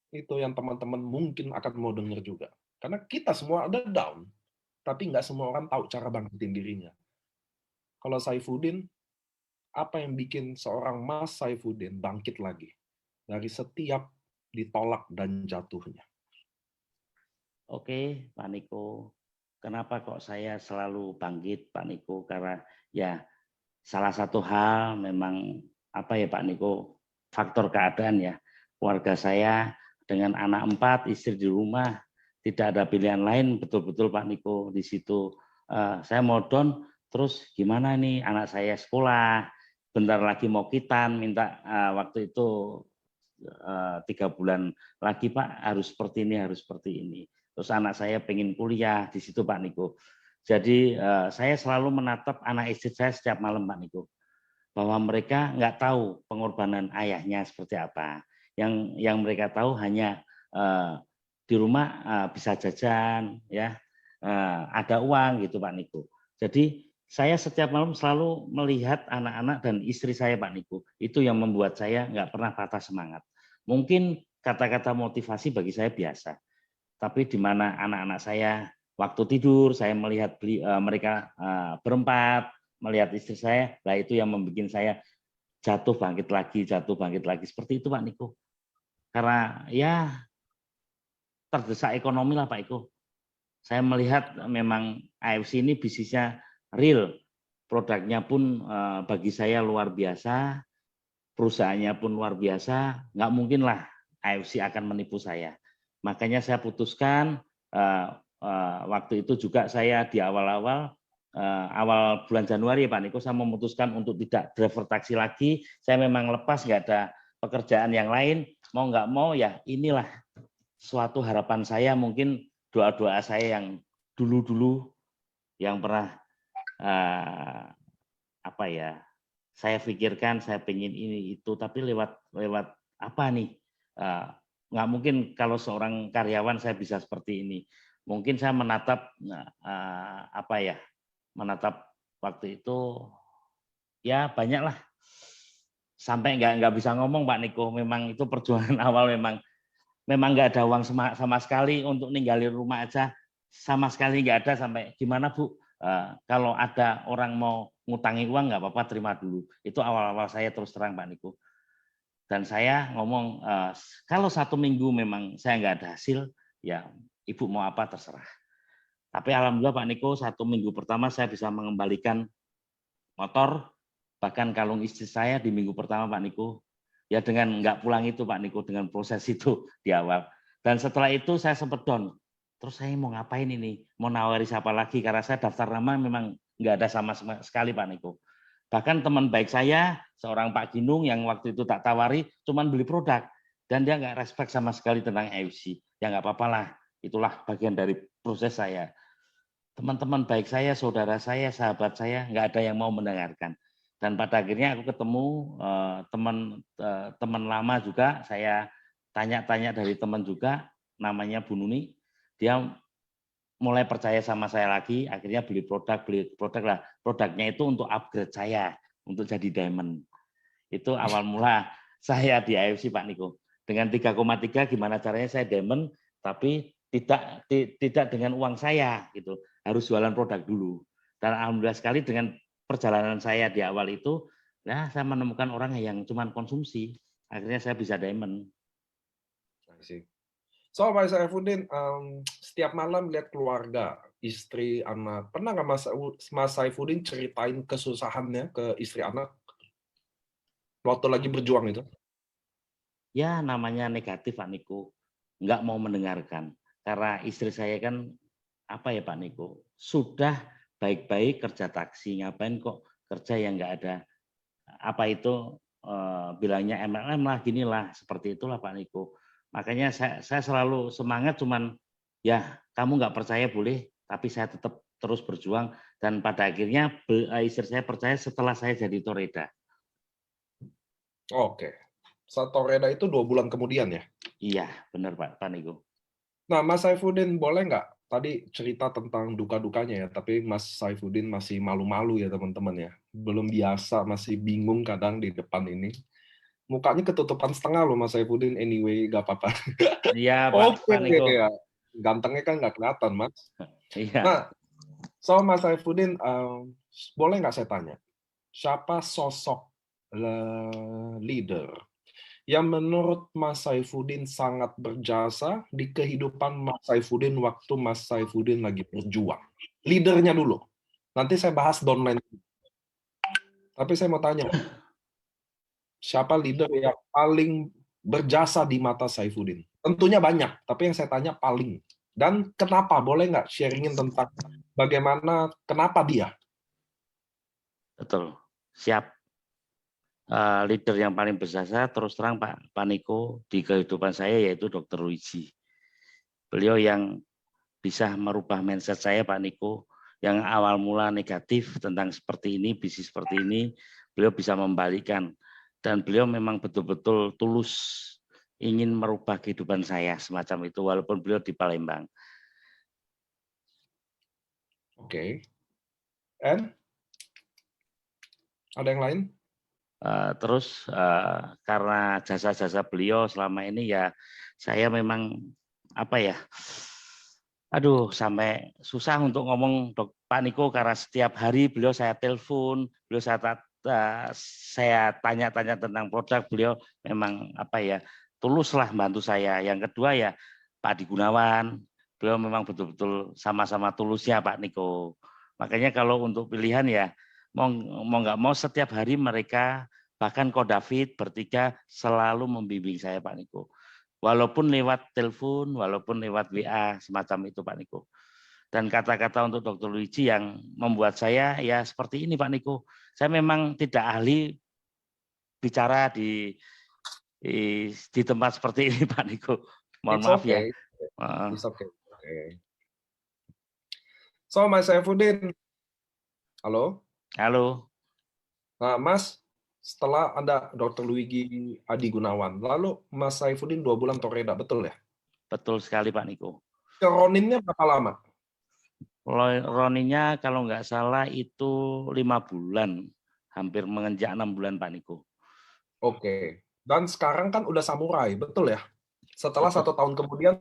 Itu yang teman-teman mungkin akan mau dengar juga. Karena kita semua ada down, tapi nggak semua orang tahu cara bangkitin dirinya. Kalau Saifuddin, apa yang bikin seorang Mas Saifuddin bangkit lagi dari setiap ditolak dan jatuhnya? Oke, Pak Niko. Kenapa kok saya selalu bangkit, Pak Niko? Karena ya salah satu hal memang Pak Niko, faktor keadaan ya. Keluarga saya dengan anak 4, istri di rumah, tidak ada pilihan lain, betul-betul Pak Niko di situ. Saya mau down, terus gimana nih anak saya sekolah, bentar lagi mau kitan, minta waktu itu 3 bulan lagi Pak harus seperti ini. Terus anak saya pengen kuliah di situ Pak Niko. Jadi saya selalu menatap anak istri saya setiap malam Pak Niko, bahwa mereka nggak tahu pengorbanan ayahnya seperti apa. Yang mereka tahu hanya di rumah bisa jajan, ya ada uang gitu Pak Niko. Jadi saya setiap malam selalu melihat anak-anak dan istri saya Pak Niko. Itu yang membuat saya nggak pernah patah semangat. Mungkin kata-kata motivasi bagi saya biasa. Tapi di mana anak-anak saya waktu tidur saya melihat mereka berempat, melihat istri saya, nah itu yang membuat saya jatuh bangkit lagi seperti itu Pak Niko. Karena ya terdesak ekonomi lah Pak Iko. Saya melihat memang AFC ini bisnisnya real, produknya pun bagi saya luar biasa, perusahaannya pun luar biasa, nggak mungkin lah AFC akan menipu saya. Makanya saya putuskan waktu itu juga saya di awal bulan Januari Pak Niko, saya memutuskan untuk tidak driver taksi lagi. Saya memang lepas, nggak ada pekerjaan yang lain, mau nggak mau ya inilah suatu harapan saya, mungkin doa-doa saya yang dulu-dulu yang pernah apa ya, saya pikirkan, saya pengen ini itu, tapi lewat apa nih? Nggak mungkin kalau seorang karyawan saya bisa seperti ini. Mungkin saya menatap apa ya? Menatap waktu itu ya banyak lah. Sampai nggak bisa ngomong Pak Niko. Memang itu perjuangan awal memang nggak ada uang sama sekali untuk ninggalin rumah aja, sama sekali nggak ada. Sampai gimana Bu, kalau ada orang mau ngutangi uang nggak apa-apa, terima dulu. Itu awal-awal saya terus terang Pak Niko. Dan saya ngomong kalau 1 minggu memang saya nggak ada hasil, ya Ibu mau apa terserah. Tapi alhamdulillah Pak Niko, 1 minggu pertama saya bisa mengembalikan motor, bahkan kalung istri saya di minggu pertama Pak Niko. Ya dengan nggak pulang itu Pak Niko, dengan proses itu di awal. Dan setelah itu saya sempat down. Terus saya mau ngapain ini? Mau nawari siapa lagi? Karena saya daftar nama memang nggak ada sama sekali Pak Niko. Bahkan teman baik saya, seorang Pak Ginung yang waktu itu tak tawari, cuman beli produk. Dan dia nggak respect sama sekali tentang AFC. Ya nggak apa-apa lah, itulah bagian dari proses saya. Teman-teman baik saya, saudara saya, sahabat saya, nggak ada yang mau mendengarkan. Dan pada akhirnya aku ketemu teman lama juga, saya tanya-tanya dari teman juga, namanya Bu Nuni, dia mulai percaya sama saya lagi, akhirnya beli produk lah. Produknya itu untuk upgrade saya, untuk jadi diamond. Itu awal mula saya di AFC Pak Niko. Dengan 3,3 gimana caranya saya diamond, tapi tidak dengan uang saya gitu, harus jualan produk dulu. Dan alhamdulillah sekali dengan perjalanan saya di awal itu, nah saya menemukan orang yang cuma konsumsi, akhirnya saya bisa diamond. So, Mas Saifuddin, setiap malam lihat keluarga, istri, anak, pernah nggak Mas Saifuddin ceritain kesusahannya ke istri anak waktu lagi berjuang itu? Ya namanya negatif Pak Niko, nggak mau mendengarkan. Karena istri saya kan apa ya Pak Niko, sudah baik-baik kerja taksi, ngapain kok kerja yang nggak ada apa itu bilangnya MLM lah, gini lah, seperti itulah Pak Niko. Makanya saya selalu semangat, cuman ya kamu nggak percaya boleh, tapi saya tetap terus berjuang, dan pada akhirnya istri saya percaya setelah saya jadi Toreda. Oke, Toreda itu 2 bulan kemudian ya? Iya, benar Pak Niko. Nah, Mas Saifuddin boleh nggak tadi cerita tentang duka-dukanya ya, tapi Mas Saifuddin masih malu-malu ya teman-teman ya, belum biasa, masih bingung kadang di depan ini. Mukanya ketutupan setengah loh Mas Saifuddin, anyway nggak apa-apa. Iya Oke, Pak Niko. ya. Gantengnya kan nggak kelihatan Mas. Iya. Nah, so Mas Saifuddin, boleh nggak saya tanya, siapa sosok leader yang menurut Mas Saifuddin sangat berjasa di kehidupan Mas Saifuddin waktu Mas Saifuddin lagi berjuang? Leadernya dulu. Nanti saya bahas downline. Tapi saya mau tanya, siapa leader yang paling berjasa di mata Saifuddin? Tentunya banyak, tapi yang saya tanya paling. Dan kenapa? Boleh nggak sharingin tentang bagaimana, kenapa dia? Betul, siap. Leader yang paling berjasa terus terang Pak Niko di kehidupan saya yaitu Dr. Luigi. Beliau yang bisa merubah mindset saya Pak Niko, yang awal mula negatif tentang seperti ini, bisnis seperti ini, beliau bisa membalikan. Dan beliau memang betul-betul tulus ingin merubah kehidupan saya semacam itu, walaupun beliau di Palembang. Oke. And? Ada yang lain? Terus karena jasa-jasa beliau selama ini ya saya memang apa ya, Aduh, sampai susah untuk ngomong Pak Niko karena setiap hari beliau saya telepon, beliau saya tanya-tanya tentang produk, beliau memang apa ya, tuluslah bantu saya. Yang kedua ya Pak Adi Gunawan, beliau memang betul-betul sama-sama tulusnya Pak Niko. Makanya kalau untuk pilihan ya mau nggak mau setiap hari mereka bahkan Ko David bertiga selalu membimbing saya Pak Niko. Walaupun lewat telepon, walaupun lewat WA, semacam itu Pak Niko. Dan kata-kata untuk Dr. Luigi yang membuat saya ya seperti ini Pak Niko. Saya memang tidak ahli bicara di tempat seperti ini Pak Niko. Mohon It's maaf ya. okay. It's okay. Okay. So, Mas Saifuddin, halo. Halo. Nah, Mas, setelah Anda Dr. Luigi Adi Gunawan, lalu Mas Saifuddin 2 bulan Toreda, betul ya? Betul sekali Pak Niko. Ke Roninnya berapa lama? Roninya kalau nggak salah itu 5 bulan, hampir menginjak 6 bulan Pak Niko. Oke. Dan sekarang kan udah samurai, betul ya? Setelah Betul. 1 tahun kemudian,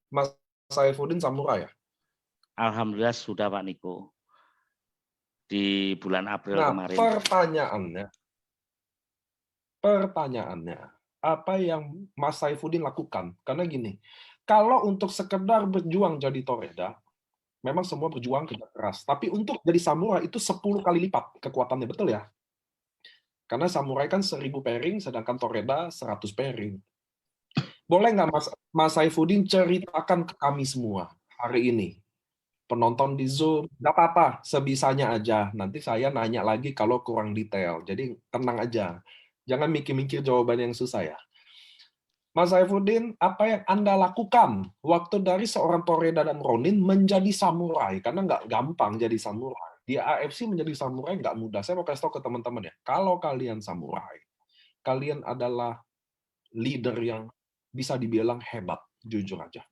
Mas Saifuddin samurai ya? Alhamdulillah sudah Pak Niko. Di bulan April kemarin. Pertanyaannya, apa yang Mas Saifuddin lakukan? Karena gini, kalau untuk sekedar berjuang jadi Toreda, memang semua berjuang kerja keras. Tapi untuk jadi samurai itu 10 kali lipat kekuatannya, betul ya? Karena samurai kan 1000 pairing, sedangkan Toreda 100 pairing. Boleh nggak Mas Saifuddin ceritakan ke kami semua hari ini? Penonton di Zoom, nggak apa-apa, sebisanya aja. Nanti saya nanya lagi kalau kurang detail. Jadi tenang aja. Jangan mikir-mikir jawaban yang susah ya. Mas Saifuddin, apa yang Anda lakukan waktu dari seorang Toreda dan Ronin menjadi samurai? Karena nggak gampang jadi samurai. Di AFC menjadi samurai nggak mudah. Saya mau kasih tahu ke teman-teman ya. Kalau kalian samurai, kalian adalah leader yang bisa dibilang hebat, jujur aja.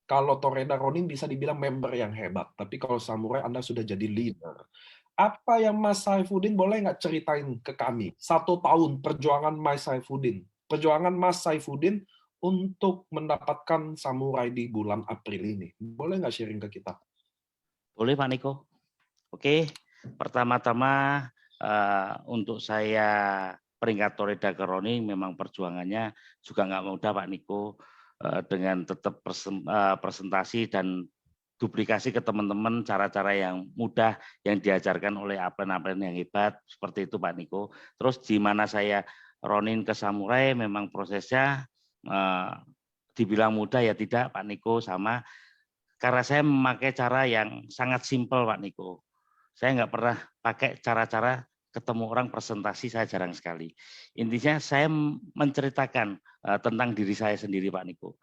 Kalau Toreda Ronin bisa dibilang member yang hebat, tapi kalau samurai Anda sudah jadi leader. Apa yang Mas Saifuddin boleh nggak ceritain ke kami? 1 tahun perjuangan Mas Saifuddin. Perjuangan Mas Saifuddin untuk mendapatkan samurai di bulan April ini. Boleh nggak sharing ke kita? Boleh Pak Niko. Oke, pertama-tama untuk saya peringkat Toreda ke Ronin memang perjuangannya juga nggak mudah Pak Niko, dengan tetap presentasi dan duplikasi ke teman-teman cara-cara yang mudah yang diajarkan oleh atlet-atlet yang hebat seperti itu Pak Niko. Terus di mana saya Ronin ke Samurai memang prosesnya dibilang mudah ya tidak Pak Niko, sama karena saya memakai cara yang sangat simpel Pak Niko. Saya nggak pernah pakai cara-cara ketemu orang presentasi, saya jarang sekali. Intinya saya menceritakan tentang diri saya sendiri Pak Niko.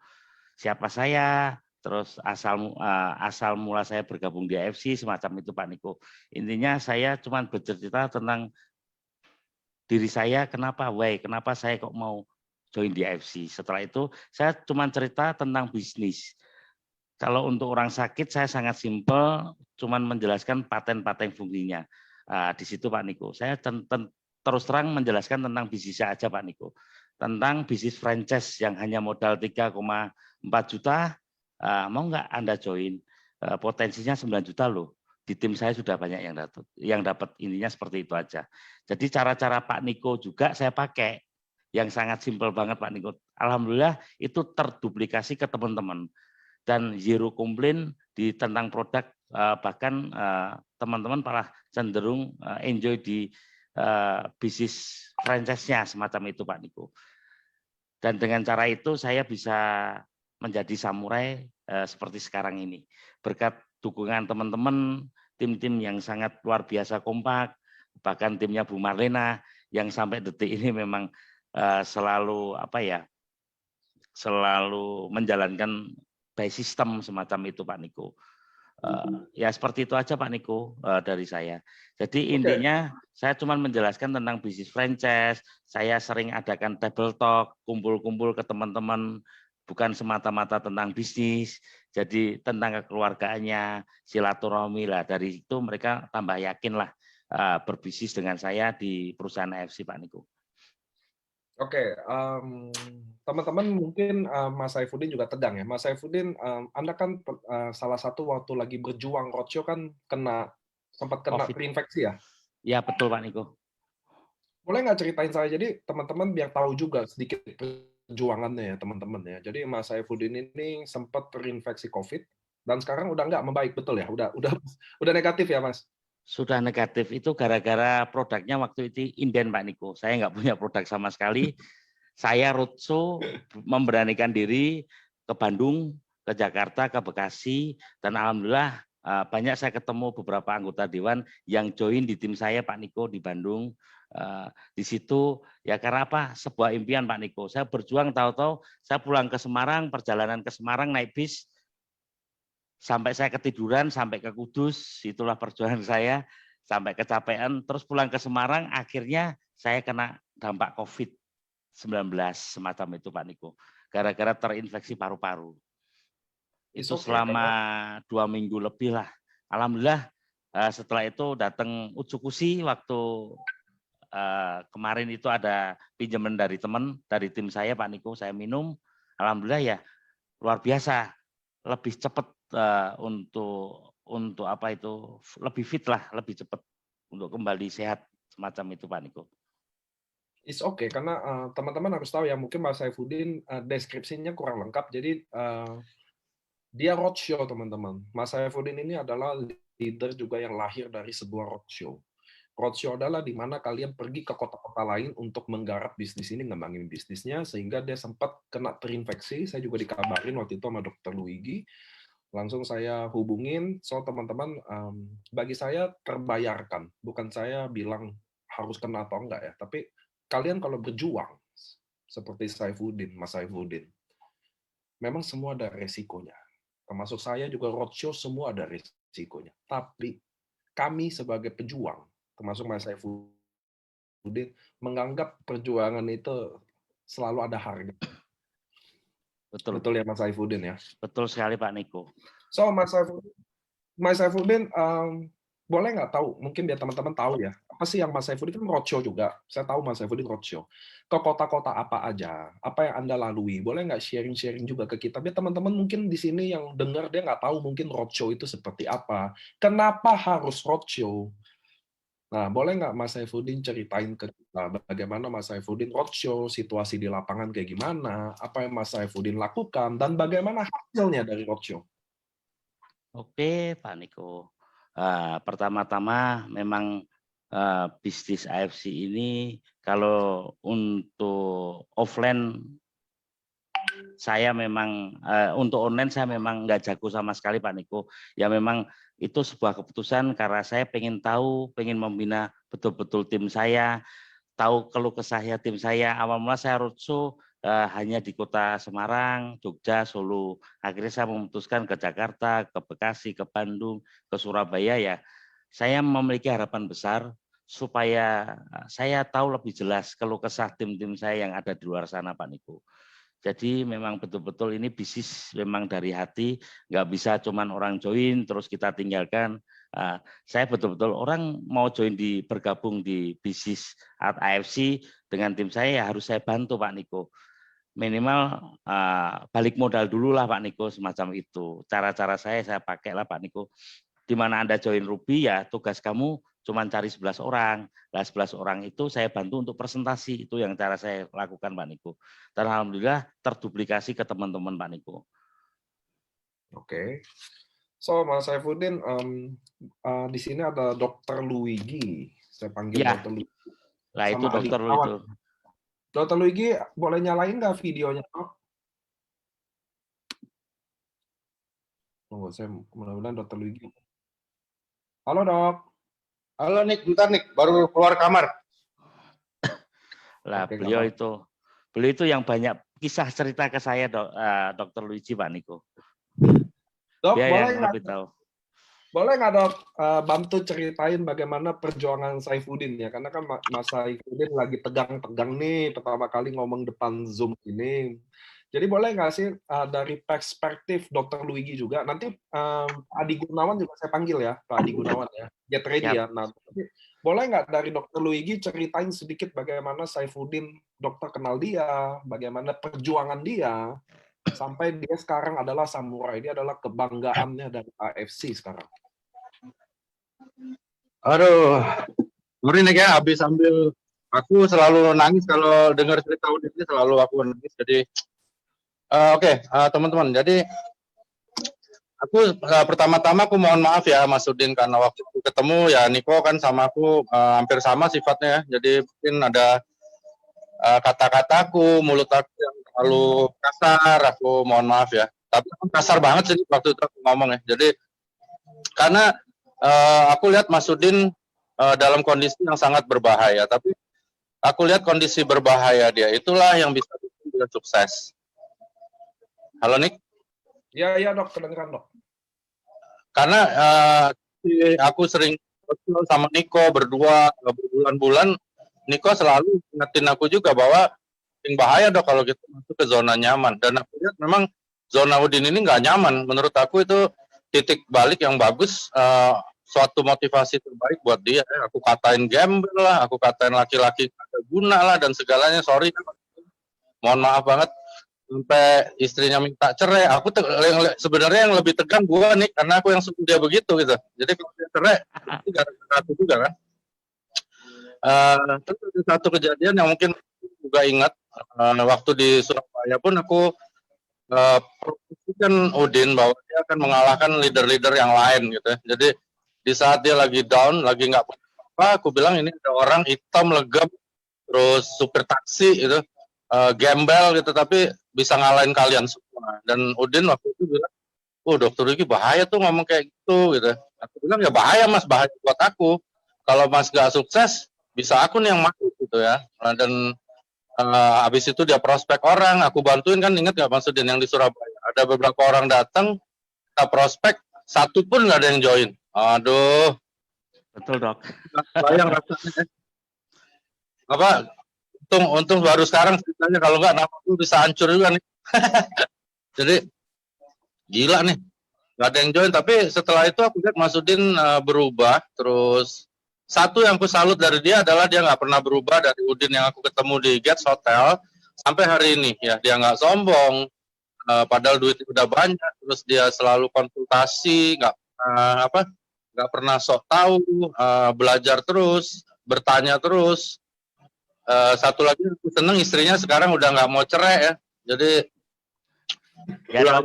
Siapa saya, terus asal mula saya bergabung di AFC, semacam itu Pak Niko. Intinya saya cuma bercerita tentang diri saya, kenapa saya kok mau join di AFC. Setelah itu saya cuma cerita tentang bisnis. Kalau untuk orang sakit saya sangat simpel, cuma menjelaskan paten-paten fungsinya. Di situ Pak Niko. Saya terus terang menjelaskan tentang bisnisnya aja Pak Niko. Tentang bisnis franchise yang hanya modal 3,4 juta, mau nggak Anda join? Potensinya 9 juta loh. Di tim saya sudah banyak yang dapat, intinya seperti itu aja. Jadi cara-cara Pak Niko juga saya pakai yang sangat simpel banget Pak Niko. Alhamdulillah itu terduplikasi ke teman-teman dan zero komplain di tentang produk, bahkan teman-teman malah cenderung enjoy di bisnis franchise-nya semacam itu Pak Niko. Dan dengan cara itu saya bisa menjadi samurai seperti sekarang ini. Berkat dukungan teman-teman, tim-tim yang sangat luar biasa kompak, bahkan timnya Bu Marlena yang sampai detik ini memang selalu selalu menjalankan by system semacam itu Pak Niko. Ya seperti itu aja Pak Niko dari saya. Jadi intinya saya cuma menjelaskan tentang bisnis franchise. Saya sering adakan table talk, kumpul-kumpul ke teman-teman, bukan semata-mata tentang bisnis. Jadi tentang kekeluargaannya, silaturahmi lah. Dari itu mereka tambah yakin lah berbisnis dengan saya di perusahaan AFC Pak Niko. Oke, teman-teman mungkin Mas Saifuddin juga tegang ya. Mas Saifuddin, Anda kan salah satu waktu lagi berjuang roadshow kan sempat kena COVID. terinfeksi ya? Ya betul Pak Niko. Boleh nggak ceritain saya? Jadi teman-teman biar tahu juga sedikit perjuangannya ya teman-teman ya. Jadi Mas Saifuddin ini sempat terinfeksi COVID dan sekarang udah nggak membaik, betul ya? Udah negatif ya Mas? Sudah negatif itu gara-gara produknya waktu itu inden Pak Niko. Saya nggak punya produk sama sekali. Saya roadshow memberanikan diri ke Bandung, ke Jakarta, ke Bekasi, dan alhamdulillah banyak saya ketemu beberapa anggota dewan yang join di tim saya Pak Niko di Bandung. Di situ ya karena apa? Sebuah impian Pak Niko. Saya berjuang tahu-tahu saya pulang ke Semarang, perjalanan ke Semarang naik bis sampai saya ketiduran, sampai ke Kudus, itulah perjuangan saya, sampai kecapean, terus pulang ke Semarang, akhirnya saya kena dampak COVID-19 semacam itu Pak Niko, gara-gara terinfeksi paru-paru. Itu selama 2 minggu lebih lah. Alhamdulillah setelah itu datang Utsukushi waktu kemarin itu ada pinjaman dari teman, dari tim saya Pak Niko, saya minum, alhamdulillah ya luar biasa, lebih cepat untuk apa itu lebih fit lah, lebih cepat untuk kembali sehat semacam itu Pak Niko. It's okay karena teman-teman harus tahu ya mungkin Mas Saifuddin deskripsinya kurang lengkap jadi dia roadshow teman-teman. Mas Saifuddin ini adalah leader juga yang lahir dari sebuah roadshow. Roadshow adalah di mana kalian pergi ke kota-kota lain untuk menggarap bisnis ini, ngembangin bisnisnya, sehingga dia sempat kena terinfeksi. Saya juga dikabarin waktu itu sama Dr. Luigi. Langsung saya hubungin, so teman-teman, bagi saya terbayarkan. Bukan saya bilang harus kena atau enggak ya, tapi kalian kalau berjuang, seperti Saifuddin, Mas Saifuddin, memang semua ada resikonya. Termasuk saya juga roadshow, semua ada resikonya. Tapi kami sebagai pejuang, termasuk Mas Saifuddin, menganggap perjuangan itu selalu ada harga. Betul ya Mas Saifuddin ya? Betul sekali Pak Niko. So Mas Saifuddin, boleh nggak tahu, mungkin biar teman-teman tahu ya, apa sih yang Mas Saifuddin kan roadshow juga, saya tahu Mas Saifuddin roadshow, ke kota-kota apa aja, apa yang Anda lalui, boleh nggak sharing-sharing juga ke kita, biar teman-teman mungkin di sini yang dengar dia nggak tahu mungkin roadshow itu seperti apa, kenapa harus roadshow. Nah, boleh nggak Mas Saifuddin ceritain ke kita bagaimana Mas Saifuddin roadshow, situasi di lapangan kayak gimana, apa yang Mas Saifuddin lakukan, dan bagaimana hasilnya dari roadshow? Oke Pak Niko. Pertama-tama memang bisnis AFC ini kalau untuk offline saya memang untuk online saya memang nggak jago sama sekali Pak Niko. Ya memang itu sebuah keputusan karena saya pengen tahu, pengen membina betul-betul tim saya, tahu keluh kesah tim saya. Awal mula saya roadshow hanya di kota Semarang, Jogja, Solo. Akhirnya saya memutuskan ke Jakarta, ke Bekasi, ke Bandung, ke Surabaya ya. Saya memiliki harapan besar supaya saya tahu lebih jelas keluh kesah tim-tim saya yang ada di luar sana Pak Niko. Jadi memang betul-betul ini bisnis memang dari hati, nggak bisa cuman orang join terus kita tinggalkan. Saya betul-betul orang mau join bergabung di bisnis AFC dengan tim saya ya harus saya bantu Pak Niko. Minimal balik modal dulu lah Pak Niko semacam itu. Cara-cara saya pakai lah Pak Niko. Di mana Anda join Ruby ya tugas kamu cuma cari 11 orang. Nah, 11 orang itu saya bantu untuk presentasi. Itu yang cara saya lakukan Pak Niko. Dan alhamdulillah terduplikasi ke teman-teman Pak Niko. Oke. So, Mas Saifuddin, di sini ada Dr. Luigi. Saya panggil ya. Dr. Luigi. Lah itu Dr. Luigi. Dr. Luigi, boleh nyalain nggak videonya? Tunggu, saya mudah-mudahan Dr. Luigi. Halo, Dok. Halo, Nik. Bentar, Nik. Baru keluar kamar. Lah, oke, beliau itu yang banyak kisah cerita ke saya, Dr. Luigi, Pak Niko. Dok, dia boleh yang lebih tahu. Boleh nggak Dok bantu ceritain bagaimana perjuangan Saifuddin ya? Karena kan Mas Saifuddin lagi tegang-tegang nih pertama kali ngomong depan Zoom ini. Jadi boleh nggak sih dari perspektif Dr. Luigi juga, nanti Pak Adi Gunawan juga saya panggil ya, Pak Adi Gunawan ya, get ready Siap. ya. Nah, tapi boleh nggak dari Dr. Luigi ceritain sedikit bagaimana Saifuddin, dokter kenal dia, bagaimana perjuangan dia, sampai dia sekarang adalah samurai, dia adalah kebanggaannya dari AFC sekarang. Aduh, sorry nih ya, habis ambil, aku selalu nangis kalau dengar cerita Udin ini, selalu aku nangis. Jadi, oke, teman-teman. Jadi, aku pertama-tama aku mohon maaf ya Mas Udin, karena waktu itu ketemu ya Niko kan sama aku hampir sama sifatnya ya. Jadi mungkin ada kata-kataku, mulut aku yang terlalu kasar, aku mohon maaf ya. Tapi kasar banget sih waktu itu aku ngomong ya. Jadi karena aku lihat Mas Udin dalam kondisi yang sangat berbahaya, tapi aku lihat kondisi berbahaya dia itulah yang bisa bikin dia sukses. Halo Nick? Ya, ya dok, kedengeran dok. Karena aku sering sama Niko berdua berbulan-bulan, Niko selalu ingetin aku juga bahwa yang bahaya dok kalau kita masuk ke zona nyaman. Dan aku lihat memang zona Udin ini nggak nyaman. Menurut aku itu titik balik yang bagus, suatu motivasi terbaik buat dia. Aku katain gembel lah, aku katain laki-laki ada guna lah dan segalanya. Sorry, mohon maaf banget. Sampai istrinya minta cerai. Aku sebenarnya yang lebih tegang gua nih, karena aku yang suruh dia begitu gitu. Jadi kalau dia cerai, itu gara-gara aku juga kan. Terus ada satu kejadian yang mungkin juga ingat, waktu di Surabaya pun aku promosikan Udin bahwa dia akan mengalahkan leader-leader yang lain gitu ya. Jadi di saat dia lagi down, lagi nggak apa, aku bilang ini ada orang hitam legam, terus supir taksi gitu, gembel gitu, tapi bisa ngalahin kalian semua. Dan Udin waktu itu bilang, oh dokter Riki bahaya tuh ngomong kayak gitu gitu. Aku bilang ya bahaya mas, bahaya buat aku. Kalau mas gak sukses, bisa aku nih yang mati gitu ya. Nah, dan habis itu dia prospek orang, aku bantuin kan, inget gak Mas Udin yang di Surabaya? Ada beberapa orang datang, kita prospek, satu pun nggak ada yang join. Aduh. Betul dok. Bayang rasanya. Apa? Untung baru sekarang ceritanya, kalau nggak nama aku bisa hancur juga nih. Jadi gila nih, nggak ada yang join. Tapi setelah itu aku lihat Mas Udin berubah. Terus satu yang aku salut dari dia adalah dia nggak pernah berubah dari Udin yang aku ketemu di Gates Hotel sampai hari ini ya. Dia nggak sombong, padahal duitnya udah banyak. Terus dia selalu konsultasi, nggak pernah sok tahu, belajar terus, bertanya terus. Satu lagi aku seneng istrinya sekarang udah nggak mau cerai ya. Jadi Ya,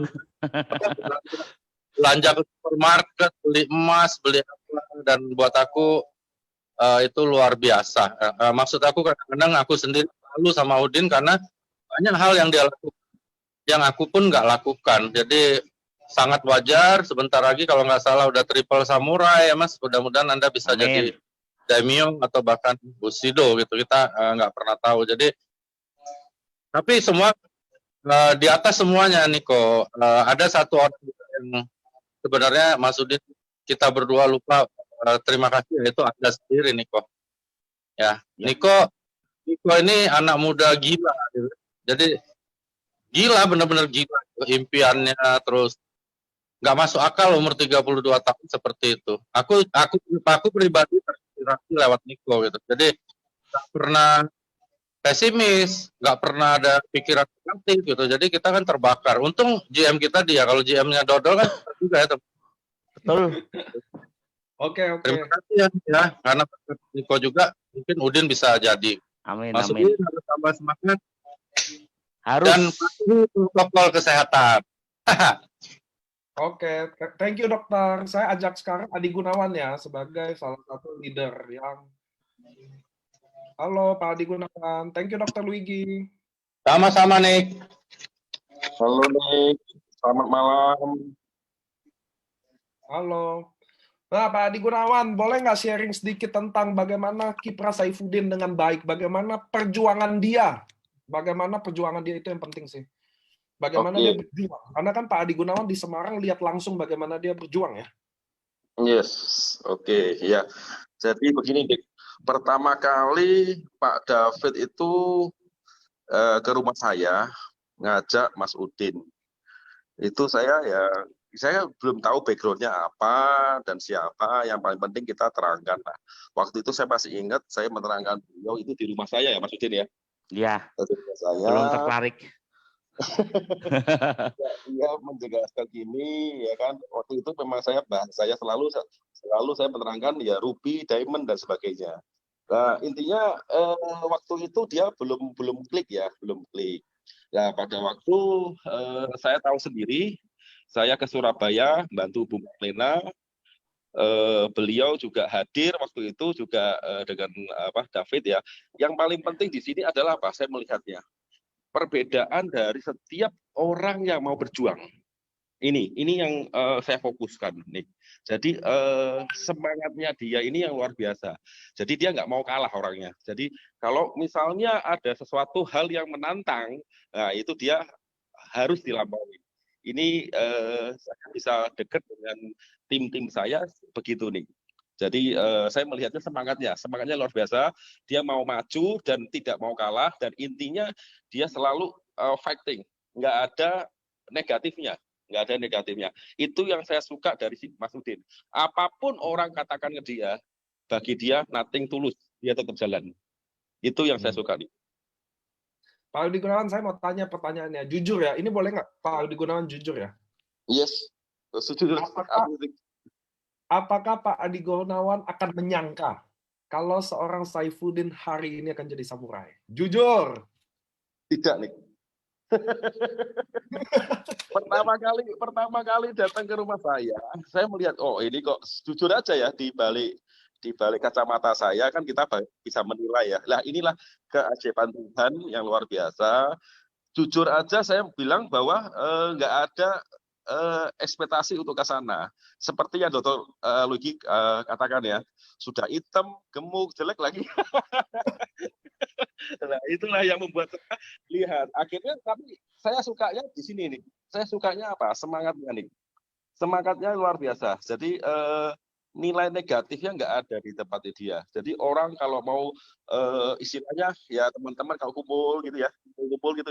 belanja ke supermarket, beli emas, beli apa, dan buat aku itu luar biasa. Maksud aku kadang-kadang aku sendiri malu sama Udin karena banyak hal yang dia lakukan yang aku pun nggak lakukan. Jadi sangat wajar. Sebentar lagi kalau nggak salah udah triple samurai ya mas. Mudah-mudahan Anda bisa jadi daimyo atau bahkan bushido gitu. Kita nggak pernah tahu. Jadi tapi semua di atas semuanya Niko, ada satu orang yang sebenarnya Mas Udin kita berdua lupa terima kasih, yaitu Anda sendiri Niko. Ya, Niko ini anak muda gila gitu. Jadi gila, benar-benar gila impiannya, terus nggak masuk akal umur 32 tahun seperti itu. Aku pribadi terinspirasi lewat Niko gitu. Jadi nggak pernah pesimis, nggak pernah ada pikiran negatif gitu. Jadi kita kan terbakar. Untung GM kita dia, kalau GM-nya dodol kan juga ya. betul. Oke. Terima kasih ya, karena Niko juga mungkin Udin bisa jadi. Amin, Mas amin. Udin harus tambah semangat. Harus. Dan patuhi protokol kesehatan. Oke, thank you dokter. Saya ajak sekarang Adi Gunawan ya sebagai salah satu leader yang. Halo Pak Adi Gunawan, thank you dokter Luigi. Sama-sama Nick. Halo Nick, selamat malam. Halo. Nah Pak Adi Gunawan, boleh nggak sharing sedikit tentang bagaimana kiprah Saifuddin dengan baik, bagaimana perjuangan dia, itu yang penting sih. Bagaimana dia berjuang. Karena kan Pak Adi Gunawan di Semarang lihat langsung bagaimana dia berjuang ya. Yes, oke, ya. Jadi begini, Nick. Pertama kali Pak David itu ke rumah saya ngajak Mas Udin. Itu saya belum tahu background-nya apa dan siapa. Yang paling penting kita terangkan. Nah, waktu itu saya masih ingat saya menerangkan beliau itu di rumah saya ya Mas Udin ya. Ya, Di rumah saya. belum tertarik. Dia menjelaskan gini ya kan. Waktu itu memang saya selalu saya menerangkan ya ruby, diamond dan sebagainya. Nah, intinya waktu itu dia belum klik ya, belum klik. Nah, pada waktu saya tahu sendiri, saya ke Surabaya bantu Bu Marlena. Beliau juga hadir waktu itu juga dengan David ya. Yang paling penting di sini adalah apa? Saya melihatnya perbedaan dari setiap orang yang mau berjuang. Ini yang saya fokuskan nih. Jadi semangatnya dia ini yang luar biasa. Jadi dia nggak mau kalah orangnya. Jadi kalau misalnya ada sesuatu hal yang menantang, nah itu dia harus dilampaui. Ini saya bisa dekat dengan tim saya begitu nih. Jadi saya melihatnya semangatnya luar biasa. Dia mau maju dan tidak mau kalah dan intinya dia selalu fighting, nggak ada negatifnya. Itu yang saya suka dari si Mas Udin. Apapun orang katakan ke dia, bagi dia nothing tulus, dia tetap jalan. Itu yang saya suka nih. Pak Adi Gunawan, saya mau tanya pertanyaannya. Jujur ya, ini boleh nggak Pak Adi Gunawan jujur ya? Yes, jujur. Apakah Pak Adi Gunawan akan menyangka kalau seorang Saifuddin hari ini akan jadi samurai? Jujur. Tidak nih. pertama kali datang ke rumah saya melihat ini kok jujur aja ya di balik kacamata saya kan kita bisa menilai ya. Lah inilah keajaiban Tuhan yang luar biasa. Jujur aja saya bilang bahwa nggak ada ekspektasi untuk ke sana. Seperti yang Dr. Luigi katakan ya, sudah hitam, gemuk, jelek lagi. Nah, itulah yang membuat saya lihat. Akhirnya tapi saya sukanya di sini nih. Saya sukanya apa? Semangatnya nih. Semangatnya luar biasa. Jadi nilai negatifnya nggak ada di tempatnya dia. Jadi orang kalau mau istilahnya ya teman-teman kalau kumpul gitu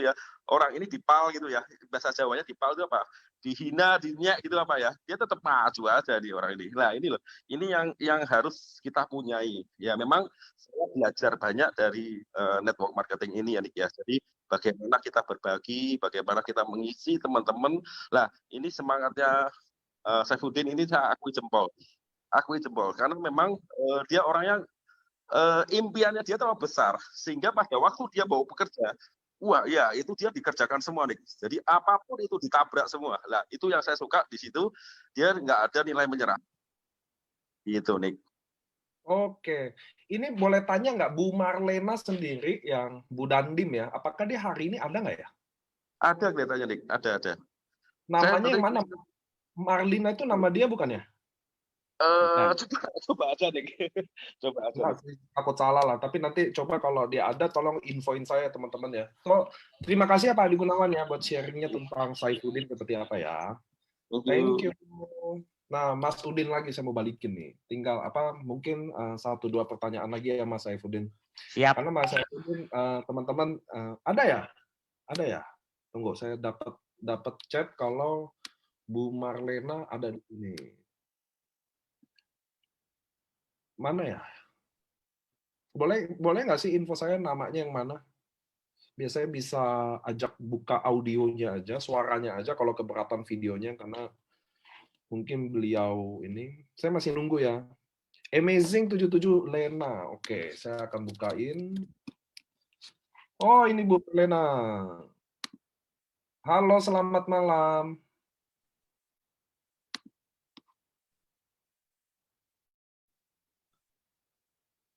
ya, orang ini dipal gitu ya, bahasa Jawanya dipal itu apa? Dihina, dinyak gitu apa ya? Dia tetap maju aja di orang ini. Nah ini loh, ini yang harus kita punyai. Ya memang saya belajar banyak dari network marketing ini ya Nik ya. Jadi bagaimana kita berbagi, bagaimana kita mengisi teman-teman. Lah ini semangatnya Saifuddin ini saya akui jempol karena memang dia orangnya impiannya dia terlalu besar sehingga pada waktu dia mau bekerja itu dia dikerjakan semua nih. Jadi apapun itu ditabrak semua. Lah itu yang saya suka di situ, dia nggak ada nilai menyerah gitu nih. Oke, ini boleh tanya nggak Bu Marlena sendiri yang Bu Dandim ya, apakah dia hari ini ada nggak ya? Ada kelihatannya nih, ada. Namanya yang mana? Marlina itu nama dia bukan ya? Coba aja nih. Coba aja. Takut salah lah, tapi nanti coba kalau dia ada tolong infoin saya teman-teman ya. So, terima kasih ya Pak Adi Gunawan ya buat sharingnya tentang Saifuddin seperti apa ya. Thank you. Nah, Mas Udin lagi saya mau balikin nih.Tinggal mungkin 1-2 pertanyaan lagi ya Mas Saifuddin. Siap. Karena Mas Saifuddin teman-teman ada ya? Tunggu, saya dapat chat kalau Bu Marlena ada di sini. Mana ya? Boleh nggak sih info saya namanya yang mana? Biasanya bisa ajak buka audionya aja, suaranya aja kalau keberatan videonya karena mungkin beliau ini. Saya masih nunggu ya. Amazing 77 Lena. Oke, saya akan bukain. Oh, ini Bu Lena. Halo, selamat malam.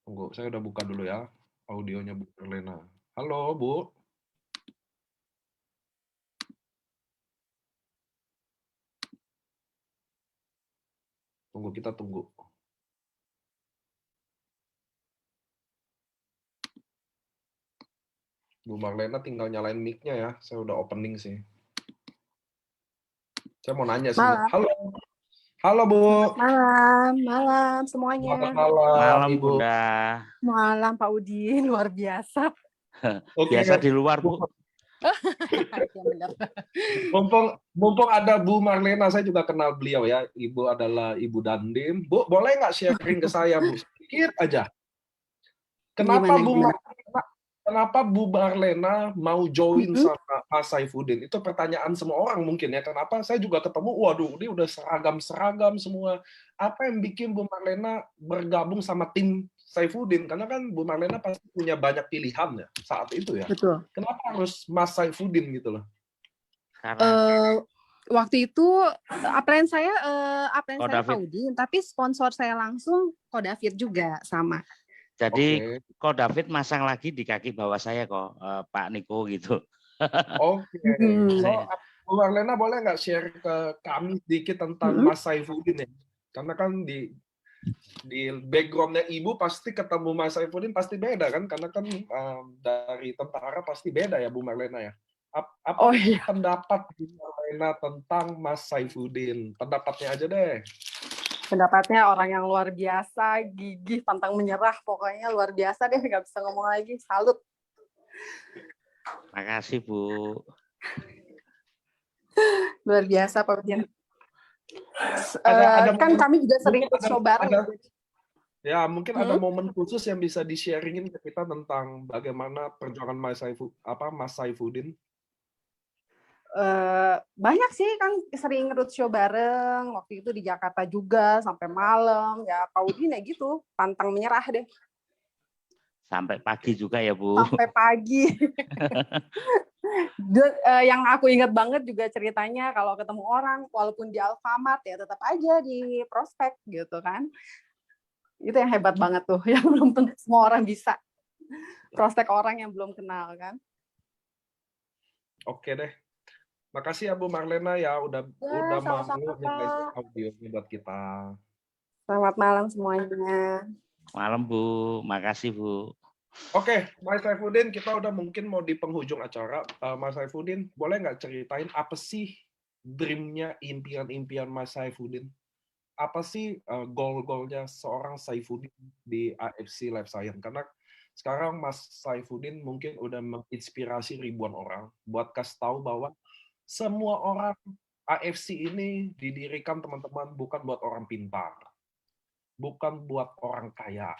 Tunggu, saya udah buka dulu ya audionya Bu Lena. Halo, Bu. Kita tunggu. Bu Marlena tinggal nyalain mic-nya ya. Saya udah opening sih. Saya mau nanya sih. Halo, Bu. Malam semuanya. Malam, Ibu. Bunda. Malam Pak Udin, luar biasa. Biasa di luar, Bu. Ya benar. Mumpung ada Bu Marlena, saya juga kenal beliau ya. Ibu adalah Ibu Dandim. Bu, boleh nggak sharing ke saya, Bu? Sedikit aja. Kenapa Gimana? Kenapa Bu Marlena mau join Mm-mm. sama Mas Saifuddin? Itu pertanyaan semua orang mungkin ya. Kenapa? Saya juga ketemu, waduh, ini udah seragam-seragam semua. Apa yang bikin Bu Marlena bergabung sama tim Saifuddin? Karena kan Bu Marlena pasti punya banyak pilihan ya saat itu ya. Betul. Kenapa harus Mas Saifuddin gitu loh? Karena Waktu itu upline saya Ko David. Faudin, tapi sponsor saya langsung Ko David juga sama. Jadi Oke. Ko David masang lagi di kaki bawah saya kok, Pak Niko gitu. Oke. Mm-mm. So, Bu Marlena boleh nggak share ke kami sedikit tentang Mm-mm. Mas Saifuddin ya? Karena kan di background-nya Ibu pasti ketemu Mas Saifuddin pasti beda kan? Karena kan dari tentara pasti beda ya Bu Marlena ya. Apa Oh iya. pendapat Bu Marlena tentang Mas Saifuddin? Pendapatnya aja deh. Pendapatnya orang yang luar biasa, gigih, pantang menyerah, pokoknya luar biasa deh, nggak bisa ngomong lagi. Salut. Makasih Bu. Luar biasa Pak Udin. Ada Kan momen- kami juga sering mungkin show bareng. Ya, mungkin ada momen khusus yang bisa di-sharingin ke kita tentang bagaimana perjuangan Mas Saifuddin. Banyak sih kan sering roadshow bareng, waktu itu di Jakarta juga sampai malam. Ya Pak Udin ya gitu, pantang menyerah deh. Sampai pagi juga ya Bu. Sampai pagi. Yang aku ingat banget juga ceritanya kalau ketemu orang, walaupun di Alfamart ya tetap aja di prospek gitu kan. Itu yang hebat banget tuh, yang belum tentu semua orang bisa. Prospek orang yang belum kenal kan. Oke deh. Makasih ya Bu Marlena ya udah mau sama-sama, nyebarin Pak. audionya buat kita. Selamat malam semuanya. Malam Bu, makasih Bu. Oke, Mas Saifuddin, kita udah mungkin mau di penghujung acara. Mas Saifuddin, boleh nggak ceritain apa sih dream-nya, impian-impian Mas Saifuddin? Apa sih goal-goalnya seorang Saifuddin di AFC Life Science? Karena sekarang Mas Saifuddin mungkin udah menginspirasi ribuan orang buat kasih tahu bahwa semua orang AFC ini didirikan teman-teman bukan buat orang pintar, bukan buat orang kaya,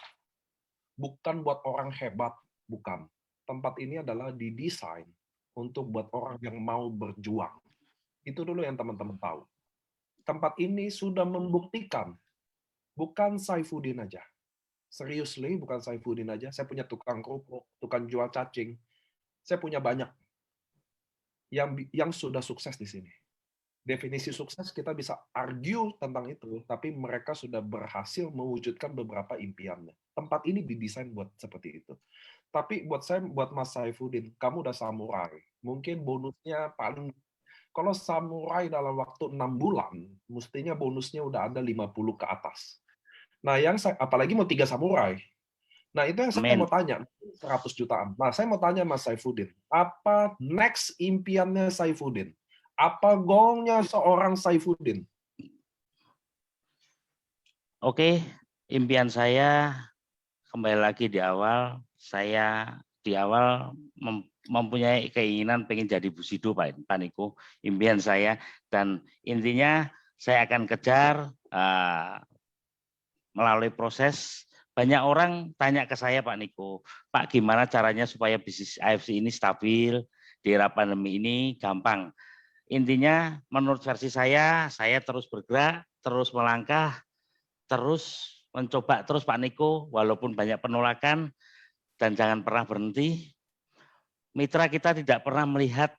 bukan buat orang hebat, bukan. Tempat ini adalah didesain untuk buat orang yang mau berjuang. Itu dulu yang teman-teman tahu. Tempat ini sudah membuktikan, bukan Saifuddin aja. Seriously, bukan Saifuddin aja. Saya punya tukang kerupuk, tukang jual cacing. Saya punya banyak yang sudah sukses di sini. Definisi sukses kita bisa argue tentang itu, tapi mereka sudah berhasil mewujudkan beberapa impiannya. Tempat ini didesain buat seperti itu. Tapi buat saya, buat Mas Saifuddin, kamu udah samurai. Mungkin bonusnya paling, kalau samurai dalam waktu 6 bulan, mestinya bonusnya udah ada 50 ke atas. Nah, apalagi mau 3 samurai. Nah, itu yang saya mau tanya, 100 jutaan. Nah, saya mau tanya Mas Saifuddin, apa next impiannya Saifuddin? Apa goalnya seorang Saifuddin? Oke, impian saya kembali lagi di awal, saya di awal mempunyai keinginan pengen jadi Busido Pak Niko, impian saya, dan intinya saya akan kejar melalui proses. Banyak orang tanya ke saya Pak Niko, Pak gimana caranya supaya bisnis AFC ini stabil di era pandemi ini? Gampang. Intinya menurut versi saya terus bergerak, terus melangkah, terus mencoba terus Pak Niko, walaupun banyak penolakan, dan jangan pernah berhenti. Mitra kita tidak pernah melihat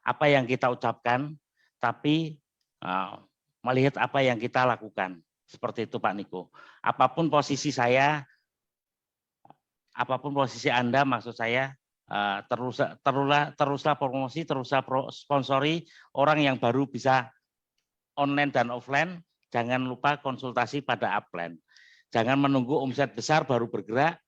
apa yang kita ucapkan, tapi melihat apa yang kita lakukan. Seperti itu Pak Niko. Apapun posisi saya, apapun posisi Anda, maksud saya, teruslah promosi, teruslah sponsori orang yang baru bisa online dan offline. Jangan lupa konsultasi pada upline. Jangan menunggu omset besar baru bergerak,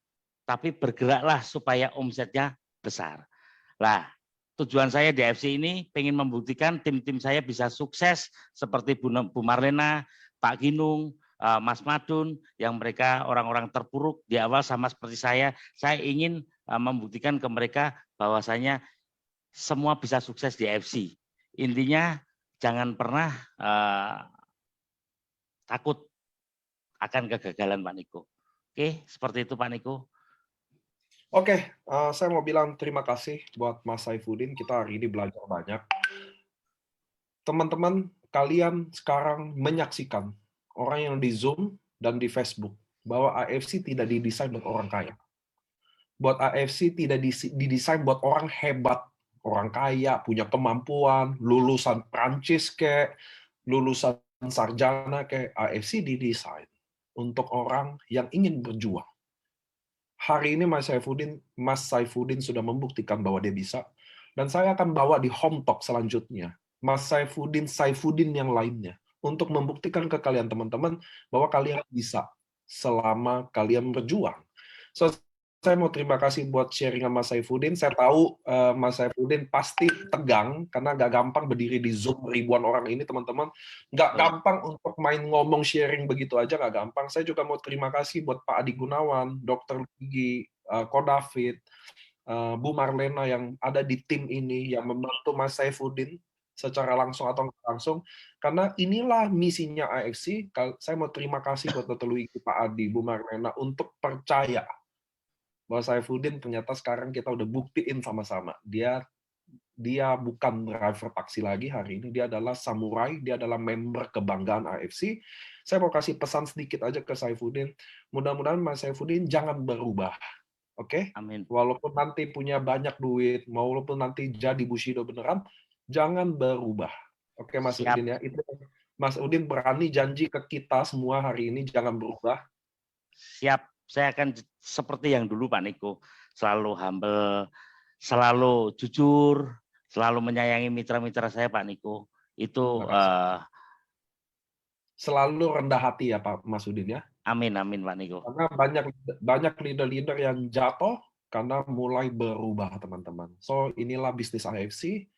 tapi bergeraklah supaya omsetnya besar. Lah, tujuan saya di AFC ini pengen membuktikan tim-tim saya bisa sukses seperti Bu Marlena, Pak Ginung, Mas Madun, yang mereka orang-orang terpuruk di awal sama seperti saya ingin membuktikan ke mereka bahwasanya semua bisa sukses di AFC. Intinya jangan pernah takut akan kegagalan Pak Niko. Oke, seperti itu Pak Niko. Oke, saya mau bilang terima kasih buat Mas Saifuddin. Kita hari ini belajar banyak. Teman-teman, kalian sekarang menyaksikan orang yang di Zoom dan di Facebook bahwa AFC tidak didesain buat orang kaya. Buat AFC tidak didesain buat orang hebat, orang kaya, punya kemampuan, lulusan Prancis kayak, lulusan sarjana kayak. AFC didesain untuk orang yang ingin berjuang. Hari ini Mas Saifuddin sudah membuktikan bahwa dia bisa, dan saya akan bawa di Home Talk selanjutnya Mas Saifuddin yang lainnya untuk membuktikan ke kalian teman-teman bahwa kalian bisa selama kalian berjuang. So, saya mau terima kasih buat sharing sama Mas Saifuddin. Saya tahu Mas Saifuddin pasti tegang karena nggak gampang berdiri di Zoom ribuan orang ini, teman-teman. Nggak gampang untuk main ngomong sharing begitu aja, nggak gampang. Saya juga mau terima kasih buat Pak Adi Gunawan, Dr. Luigi, Ko David, Bu Marlena yang ada di tim ini yang membantu Mas Saifuddin secara langsung atau nggak langsung. Karena inilah misinya AFC. Saya mau terima kasih buat Dr. Luigi, Pak Adi, Bu Marlena untuk percaya bahwa Saifuddin ternyata sekarang kita udah buktiin sama-sama. Dia bukan driver taksi lagi hari ini, dia adalah samurai, dia adalah member kebanggaan AFC. Saya mau kasih pesan sedikit aja ke Saifuddin. Mudah-mudahan Mas Saifuddin jangan berubah. Oke? Amin. Walaupun nanti punya banyak duit, walaupun nanti jadi Bushido beneran, jangan berubah. Oke, Mas Siap. Udin ya. Itu Mas Udin berani janji ke kita semua hari ini jangan berubah. Siap. Saya akan seperti yang dulu Pak Niko, selalu humble, selalu jujur, selalu menyayangi mitra-mitra saya Pak Niko. Itu selalu rendah hati ya Pak Mas Udin ya. Amin amin Pak Niko. Karena banyak leader-leader yang jatuh karena mulai berubah teman-teman. So inilah bisnis AFC.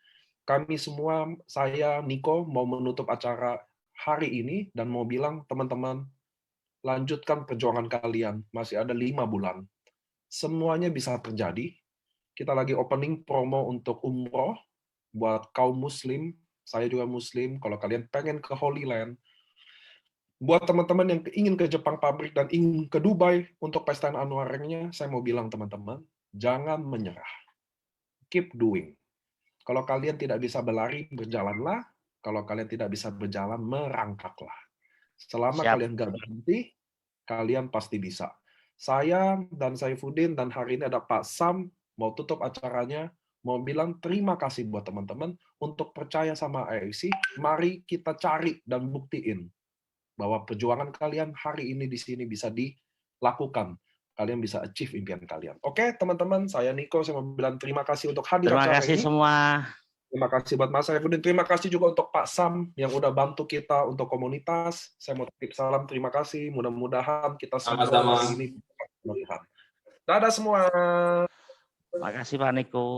Kami semua, saya Niko mau menutup acara hari ini dan mau bilang teman-teman, lanjutkan perjuangan kalian. Masih ada 5 bulan. Semuanya bisa terjadi. Kita lagi opening promo untuk umroh buat kaum muslim. Saya juga muslim. Kalau kalian pengen ke Holy Land, buat teman-teman yang ingin ke Jepang pabrik dan ingin ke Dubai untuk pesta anuarnya, saya mau bilang teman-teman, jangan menyerah. Keep doing. Kalau kalian tidak bisa berlari, berjalanlah. Kalau kalian tidak bisa berjalan, merangkaklah. Selama Siap. kalian nggak berhenti, kalian pasti bisa. Saya dan Saifuddin dan hari ini ada Pak Sam mau tutup acaranya, mau bilang terima kasih buat teman-teman untuk percaya sama AFC. Mari kita cari dan buktiin bahwa perjuangan kalian hari ini di sini bisa dilakukan. Kalian bisa achieve impian kalian. Oke, teman-teman, saya Niko, saya mau bilang terima kasih untuk hadir Terima acara kasih ini. semua. Terima kasih buat Mas Saifuddin. Terima kasih juga untuk Pak Sam yang udah bantu kita untuk komunitas. Saya mau titip salam terima kasih. Mudah-mudahan kita semua Sama-sama. hari ini melihat. Dadah semua. Terima kasih Pak Niko.